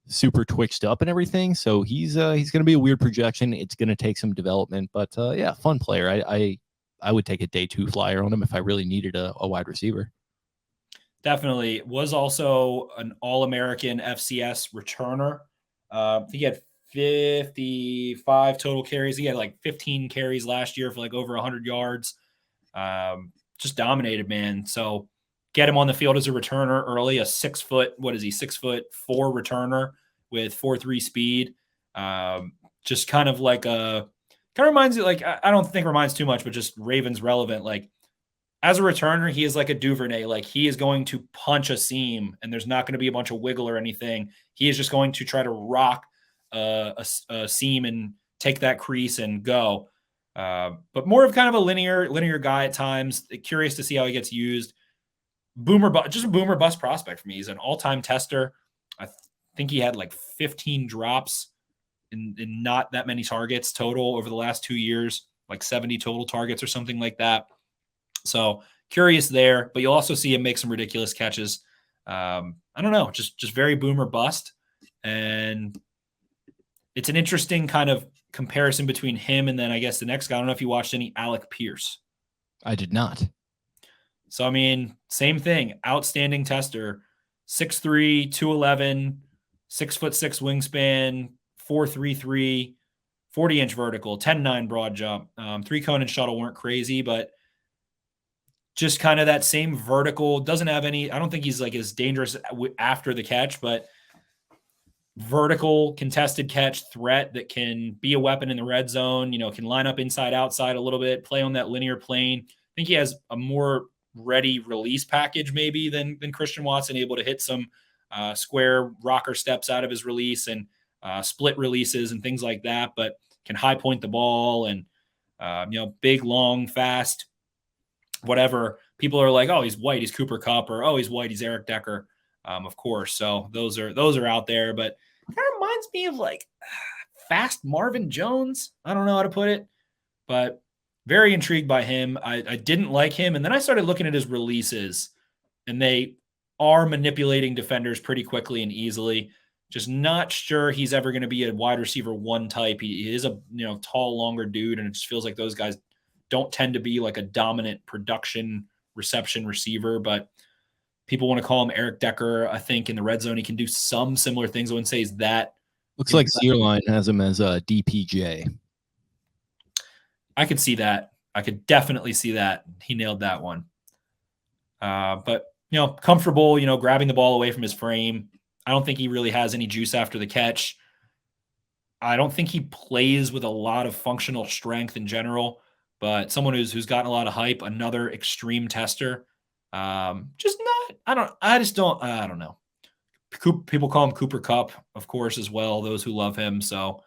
[SPEAKER 5] super twitched up and everything. So he's going to be a weird projection. It's going to take some development, but fun player. I would take a day 2 flyer on him if I really needed a wide receiver.
[SPEAKER 2] Definitely. Was also an All-American FCS returner. He had 55 total carries. He had like 15 carries last year for like over 100 yards. Just dominated, man. So get him on the field as a returner early, a 6 foot, 6'4" returner with 4.3 speed. Just kind of like reminds you, like, I don't think reminds too much, but just Ravens relevant. Like as a returner, he is like a Duvernay. Like he is going to punch a seam and there's not going to be a bunch of wiggle or anything. He is just going to try to rock a seam and take that crease and go. But more of kind of a linear guy at times. Curious to see how he gets used. Just a boomer bust prospect for me. He's an all-time tester. I think he had like 15 drops in not that many targets total over the last 2 years. like 70 total targets or something like that. So curious there, but you'll also see him make some ridiculous catches. I don't know, just very boom or bust. And it's an interesting kind of comparison between him and then I guess the next guy. I don't know if you watched any Alec Pierce.
[SPEAKER 4] I did not.
[SPEAKER 2] So, I mean, same thing. Outstanding tester. 6'3", 211, 6'6" wingspan, 4.33, 40-inch vertical, 10.9 broad jump. 3-cone and shuttle weren't crazy, but just kind of that same vertical. Doesn't have any – I don't think he's like as dangerous after the catch, but vertical contested catch threat that can be a weapon in the red zone, can line up inside, outside a little bit, play on that linear plane. I think he has a more ready release package maybe than Christian Watson, able to hit some square rocker steps out of his release and split releases and things like that, but can high point the ball and, big, long, fast, whatever. People are like, oh, he's white, he's Cooper Kupp, or oh, he's white, he's Eric Decker. Of course. So those are out there, but kind of reminds me of like fast Marvin Jones. I don't know how to put it, but very intrigued by him. I didn't like him. And then I started looking at his releases, and they are manipulating defenders pretty quickly and easily. Just not sure he's ever going to be a wide receiver one type. He is a tall, longer dude, and it just feels like those guys don't tend to be like a dominant production reception receiver, but people want to call him Eric Decker. I think in the red zone, he can do some similar things. I wouldn't say he's that.
[SPEAKER 4] Looks like Zierlein has him as a DPJ.
[SPEAKER 2] I could see that. I could definitely see that. He nailed that one. But, comfortable, grabbing the ball away from his frame. I don't think he really has any juice after the catch. I don't think he plays with a lot of functional strength in general, but someone who's gotten a lot of hype, another extreme tester. Just not, I don't know. People call him Cooper Kupp, of course, as well, those who love him. So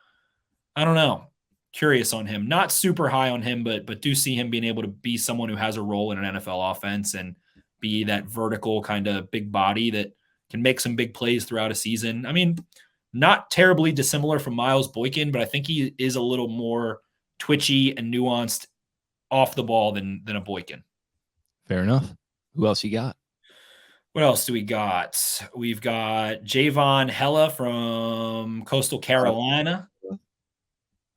[SPEAKER 2] I don't know. Curious on him. Not super high on him, but do see him being able to be someone who has a role in an NFL offense and be that vertical kind of big body that can make some big plays throughout a season. I mean, not terribly dissimilar from Miles Boykin, but I think he is a little more twitchy and nuanced off the ball than a Boykin.
[SPEAKER 4] Fair enough. Who else you got?
[SPEAKER 2] What else do we got? We've got Javon Hella from Coastal Carolina,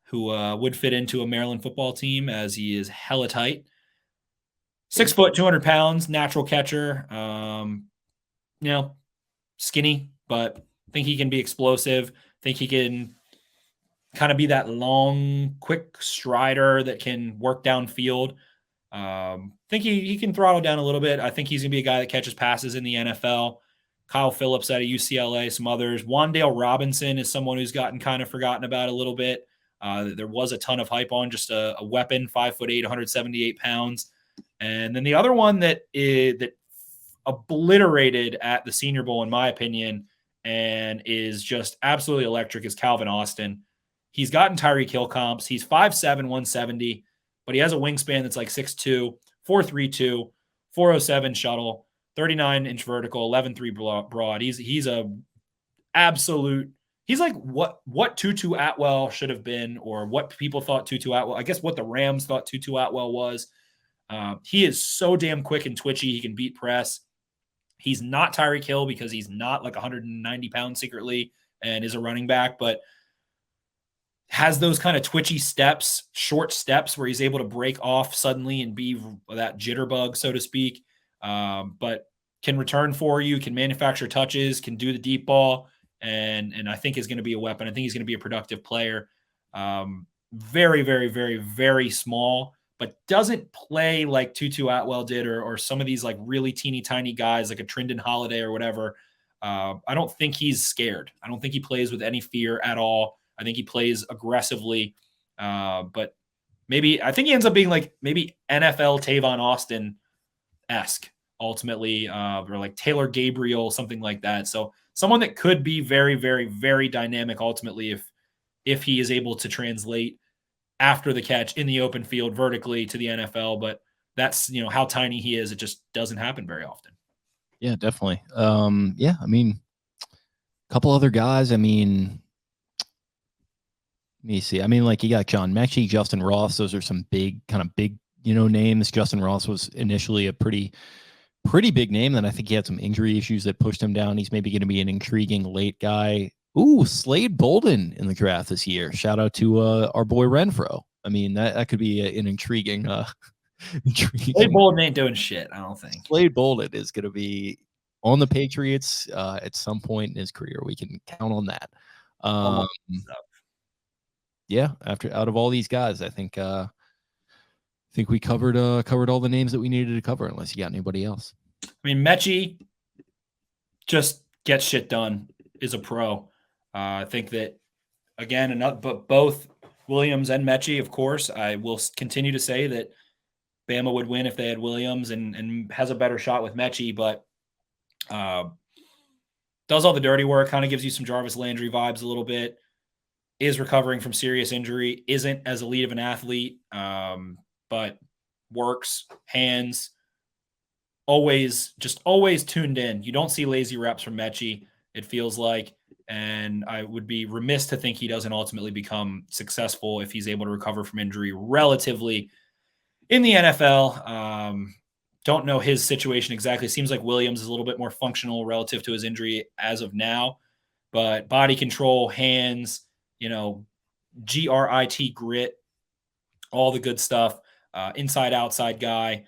[SPEAKER 2] who would fit into a Maryland football team as he is hella tight. 6 foot, 200 pounds, natural catcher. Skinny, but I think he can be explosive. I think he can kind of be that long, quick strider that can work downfield. I think he can throttle down a little bit. I think he's going to be a guy that catches passes in the NFL. Kyle Phillips out of UCLA, some others. Wandale Robinson is someone who's gotten kind of forgotten about a little bit. There was a ton of hype on, just a weapon, 5'8", 178 pounds. And then the other one that obliterated at the Senior Bowl, in my opinion, and is just absolutely electric, is Calvin Austin. He's gotten Tyreek Hill comps. He's 5'7", 170, but he has a wingspan that's like 6'2", 4.32, 407 shuttle, 39-inch vertical, 11.3 broad. He's a absolute. He's like what Tutu Atwell should have been, or what people thought Tutu Atwell. I guess what the Rams thought Tutu Atwell was. He is so damn quick and twitchy. He can beat press. He's not Tyreek Hill because he's not like 190 pounds secretly and is a running back, but has those kind of twitchy steps, short steps where he's able to break off suddenly and be that jitterbug, so to speak. But can return for you, can manufacture touches, can do the deep ball, and I think is going to be a weapon. I think he's going to be a productive player. Very, very, very, very small, but doesn't play like Tutu Atwell did, or some of these like really teeny tiny guys like a Trindon Holiday or whatever. I don't think he's scared. I don't think he plays with any fear at all. I think he plays aggressively, but I think he ends up being like maybe NFL Tavon Austin-esque ultimately, or like Taylor Gabriel, something like that. So someone that could be very, very, very dynamic ultimately if he is able to translate after the catch in the open field vertically to the NFL. But that's, how tiny he is. It just doesn't happen very often.
[SPEAKER 4] Yeah, definitely. I mean, a couple other guys. I mean,
[SPEAKER 5] Let me see. I mean, like you got John Mechie, Justin Ross. Those are some big, names. Justin Ross was initially a pretty big name. Then I think he had some injury issues that pushed him down. He's maybe going to be an intriguing late guy. Ooh, Slade Bolden in the draft this year. Shout out to our boy Renfro. I mean, that could be an intriguing.
[SPEAKER 2] Slade Bolden ain't doing shit, I don't think.
[SPEAKER 5] Slade Bolden is going to be on the Patriots at some point in his career. We can count on that. Yeah, out of all these guys, I think we covered all the names that we needed to cover, unless you got anybody else.
[SPEAKER 2] I mean, Mechie just gets shit done, is a pro. I think that, again, but both Williams and Mechie, of course, I will continue to say that Bama would win if they had Williams and has a better shot with Mechie, but does all the dirty work, kind of gives you some Jarvis Landry vibes a little bit, is recovering from serious injury, isn't as elite of an athlete, but works, hands, always tuned in. You don't see lazy reps from Mechie, it feels like, and I would be remiss to think he doesn't ultimately become successful if he's able to recover from injury relatively in the NFL. Don't know his situation exactly. Seems like Williams is a little bit more functional relative to his injury as of now, but body control, hands, grit, all the good stuff. Inside outside guy.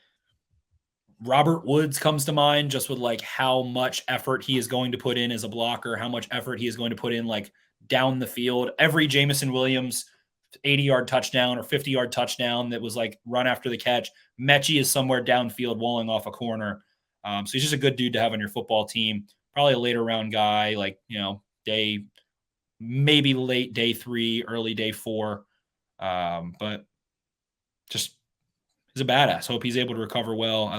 [SPEAKER 2] Robert Woods comes to mind, just with like how much effort he is going to put in as a blocker, how much effort he is going to put in like down the field. Every Jameson Williams 80-yard touchdown or 50-yard touchdown that was like run after the catch, Mechie is somewhere downfield walling off a corner. So he's just a good dude to have on your football team. Probably a later round guy, like, maybe late day 3, early day 4. But just he's a badass. Hope he's able to recover well. I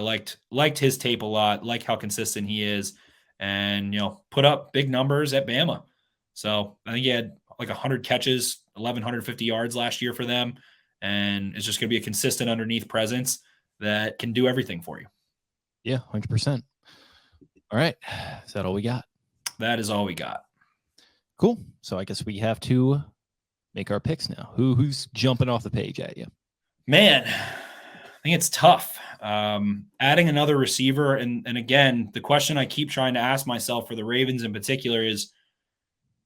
[SPEAKER 2] liked his tape a lot, like how consistent he is, and put up big numbers at Bama. So I think he had like 100 catches, 1,150 yards last year for them, and it's just going to be a consistent underneath presence that can do everything for you.
[SPEAKER 5] Yeah, 100%. All right, is that all we got?
[SPEAKER 2] That is all we got.
[SPEAKER 5] Cool. So I guess we have to make our picks now. Who's jumping off the page at you?
[SPEAKER 2] Man, I think it's tough. Adding another receiver, and again, the question I keep trying to ask myself for the Ravens in particular is,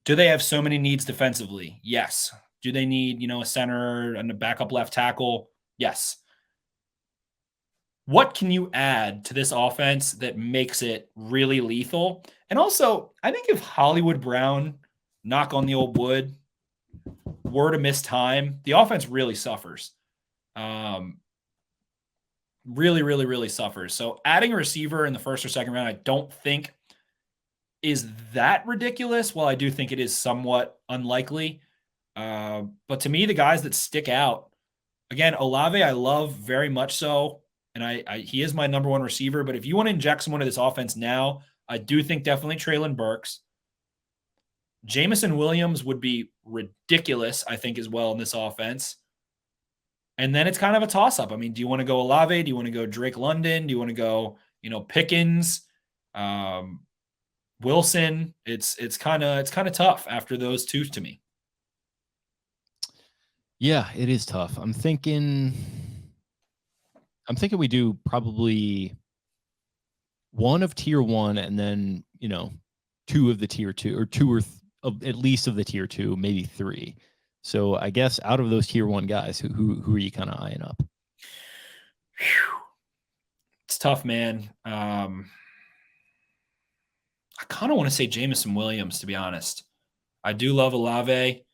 [SPEAKER 2] do they have so many needs defensively? Yes. Do they need, a center and a backup left tackle? Yes. What can you add to this offense that makes it really lethal? And also, I think if Hollywood Brown, knock on the old wood, were to miss time, the offense really suffers. Really, really, really suffers. So adding a receiver in the first or second round, I don't think is that ridiculous. Well, I do think it is somewhat unlikely. But to me, the guys that stick out, again, Olave, I love very much so. And he is my number one receiver. But if you want to inject someone to this offense now, I do think definitely Treylon Burks. Jameson Williams would be ridiculous, I think, as well in this offense. And then it's kind of a toss-up. I mean, do you want to go Olave? Do you want to go Drake London? Do you want to go, Pickens? Wilson? It's kind of tough after those two to me.
[SPEAKER 5] Yeah, it is tough. I'm thinking we do probably one of tier 1 and then, 2 of the tier 2, or 2 at least of the tier 2, maybe 3. So I guess out of those tier 1 guys, who are you kind of eyeing up?
[SPEAKER 2] It's tough, man. I kind of want to say Jameson Williams, to be honest. I do love Olave,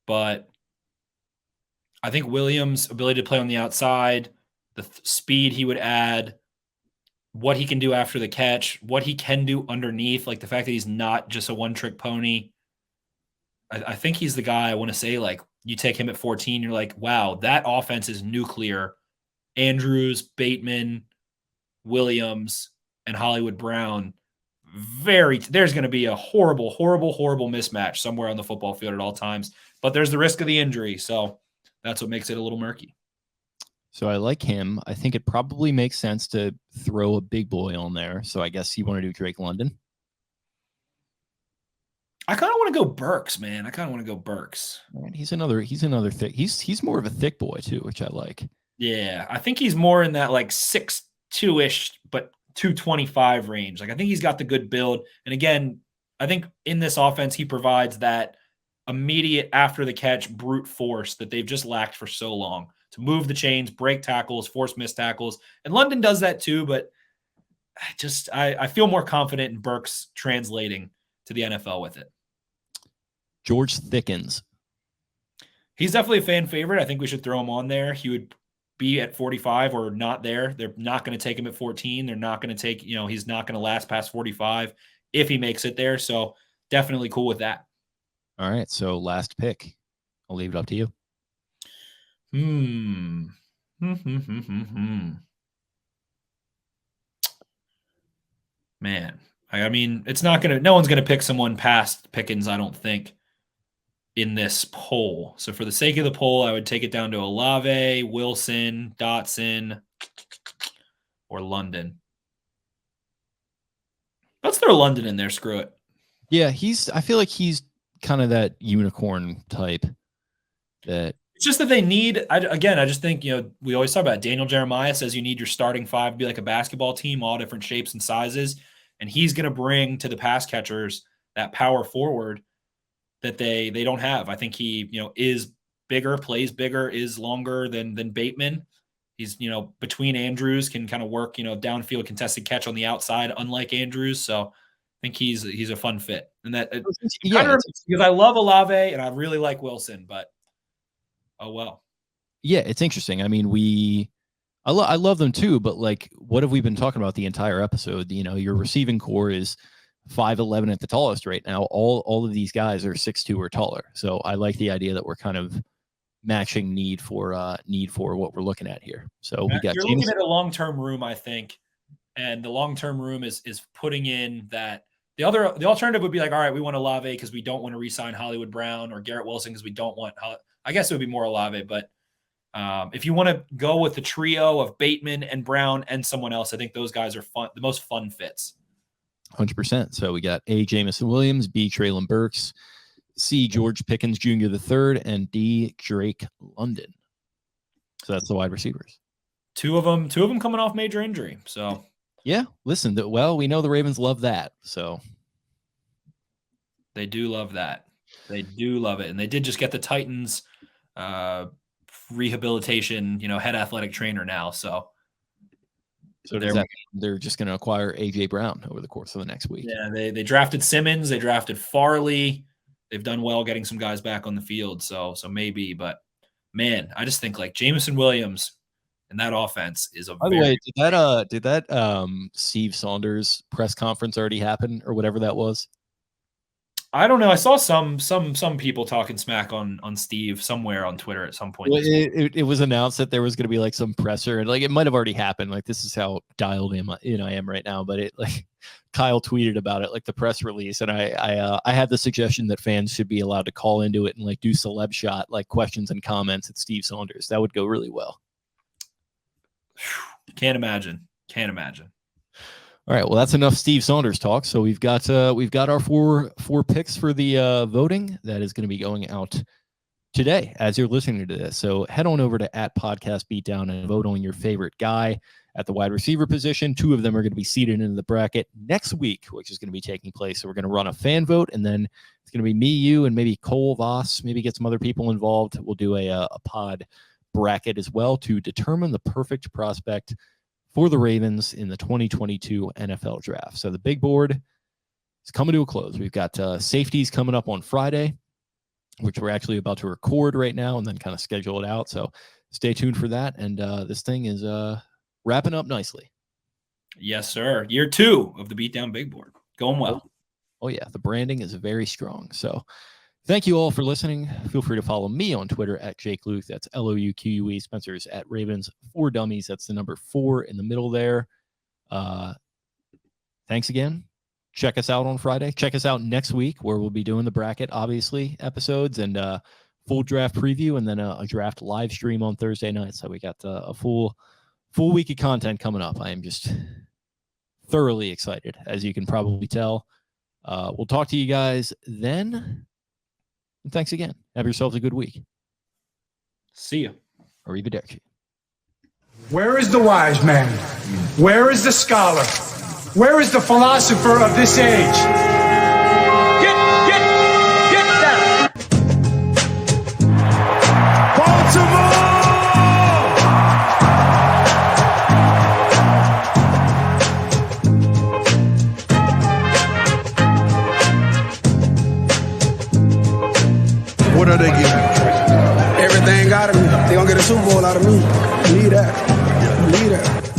[SPEAKER 2] but I think Williams' ability to play on the outside, the speed he would add, what he can do after the catch, what he can do underneath, like the fact that he's not just a one-trick pony. I think he's the guy I want to say, like, you take him at 14, you're like, wow, that offense is nuclear. Andrews, Bateman, Williams, and Hollywood Brown. There's going to be a horrible, horrible, horrible mismatch somewhere on the football field at all times. But there's the risk of the injury, so that's what makes it a little murky.
[SPEAKER 5] So I like him. I think it probably makes sense to throw a big boy on there. So I guess you want to do Drake London.
[SPEAKER 2] I kind of want to go Burks, man. I kind of want to go Burks.
[SPEAKER 5] Man, he's another thick. He's more of a thick boy too, which I like.
[SPEAKER 2] Yeah, I think he's more in that like 6'2" but 225 range. Like I think he's got the good build. And again, I think in this offense he provides that immediate after the catch brute force that they've just lacked for so long to move the chains, break tackles, force missed tackles. And London does that too, but I feel more confident in Burks translating to the NFL with it.
[SPEAKER 5] George Thickens.
[SPEAKER 2] He's definitely a fan favorite. I think we should throw him on there. He would be at 45 or not there. They're not going to take him at 14. They're not going to take, he's not going to last past 45 if he makes it there. So definitely cool with that.
[SPEAKER 5] All right. So last pick. I'll leave it up to you.
[SPEAKER 2] Man, I mean, no one's going to pick someone past Pickens, I don't think, in this poll. So for the sake of the poll, I would take it down to Olave, Wilson, Dotson, or London. Let's throw London in there. Screw it.
[SPEAKER 5] Yeah, I feel like he's kind of that unicorn type. That
[SPEAKER 2] it's just that they need. I just think we always talk about it. Daniel Jeremiah says you need your starting five to be like a basketball team, all different shapes and sizes, and he's going to bring to the pass catchers that power forward that they don't have. I think he is bigger, plays bigger, is longer than Bateman. He's between Andrews, can kind of work downfield contested catch on the outside, unlike Andrews. So I think he's a fun fit, and that because I love Olave and I really like Wilson, but oh well.
[SPEAKER 5] Yeah, it's interesting. I mean, I love them too, but like, what have we been talking about the entire episode? Your receiving core is 5'11" at the tallest right now. All of these guys are 6'2" or taller. So I like the idea that we're kind of matching need for what we're looking at here. So we got
[SPEAKER 2] looking at a long-term room, I think, and the long-term room is putting in that the alternative would be like, all right, we want Olave because we don't want to re-sign Hollywood Brown or Garrett Wilson because we don't want. I guess it would be more Olave, but if you want to go with the trio of Bateman and Brown and someone else, I think those guys are the most fun fits.
[SPEAKER 5] 100%. So we got A, Jameson Williams, B, Treylon Burks, C, George Pickens Jr. III, and D, Drake London. So that's the wide receivers. Two of them coming off major injury. So yeah, listen, we know the Ravens love that. So
[SPEAKER 2] they do love that. They do love it. And they did just get the Titans rehabilitation, head athletic trainer now. So
[SPEAKER 5] does that mean they're just going to acquire AJ Brown over the course of the next week?
[SPEAKER 2] Yeah, they drafted Simmons, they drafted Farley. They've done well getting some guys back on the field. So maybe, but man, I just think like Jameson Williams and that offense is a.
[SPEAKER 5] By the way, did that Steve Saunders press conference already happen or whatever that was?
[SPEAKER 2] I don't know. I saw some people talking smack on Steve somewhere on Twitter at some point.
[SPEAKER 5] Well, it was announced that there was going to be like some presser, and like it might have already happened. Like this is how dialed in I am right now. But it like Kyle tweeted about it, like the press release, and I had the suggestion that fans should be allowed to call into it and like do celeb shot like questions and comments at Steve Saunders. That would go really well.
[SPEAKER 2] Can't imagine.
[SPEAKER 5] All right, well, that's enough Steve Saunders talk. So we've got our four picks for the voting that is going to be going out today as you're listening to this. So head on over to @Podcast Beatdown and vote on your favorite guy at the wide receiver position. 2 of them are going to be seated into the bracket next week, which is going to be taking place. So we're going to run a fan vote, and then it's going to be me, you, and maybe Cole Voss. Maybe get some other people involved. We'll do a pod bracket as well to determine the perfect prospect for the Ravens in the 2022 NFL draft. So the big board is coming to a close. We've got safeties coming up on Friday, which we're actually about to record right now and then kind of schedule it out. So stay tuned for that. And this thing is wrapping up nicely.
[SPEAKER 2] Yes, sir. Year 2 of the Beatdown Big Board. Going well.
[SPEAKER 5] Oh yeah. The branding is very strong. So thank you all for listening. Feel free to follow me on Twitter @Jake Luke. That's LOUQUE. Spencer's @Ravens4Dummies. That's the number 4 in the middle there. Thanks again. Check us out on Friday. Check us out next week where we'll be doing the bracket, obviously, episodes and full draft preview and then a draft live stream on Thursday night. So we got a full week of content coming up. I am just thoroughly excited, as you can probably tell. We'll talk to you guys then. And thanks again. Have yourselves a good week.
[SPEAKER 2] See you.
[SPEAKER 5] Arrivederci.
[SPEAKER 1] Where is the wise man? Where is the scholar? Where is the philosopher of this age? Get down! Baltimore!
[SPEAKER 3] What are they getting? Everything out of me. They gonna get a Super Bowl out of me. Believe that. Believe that.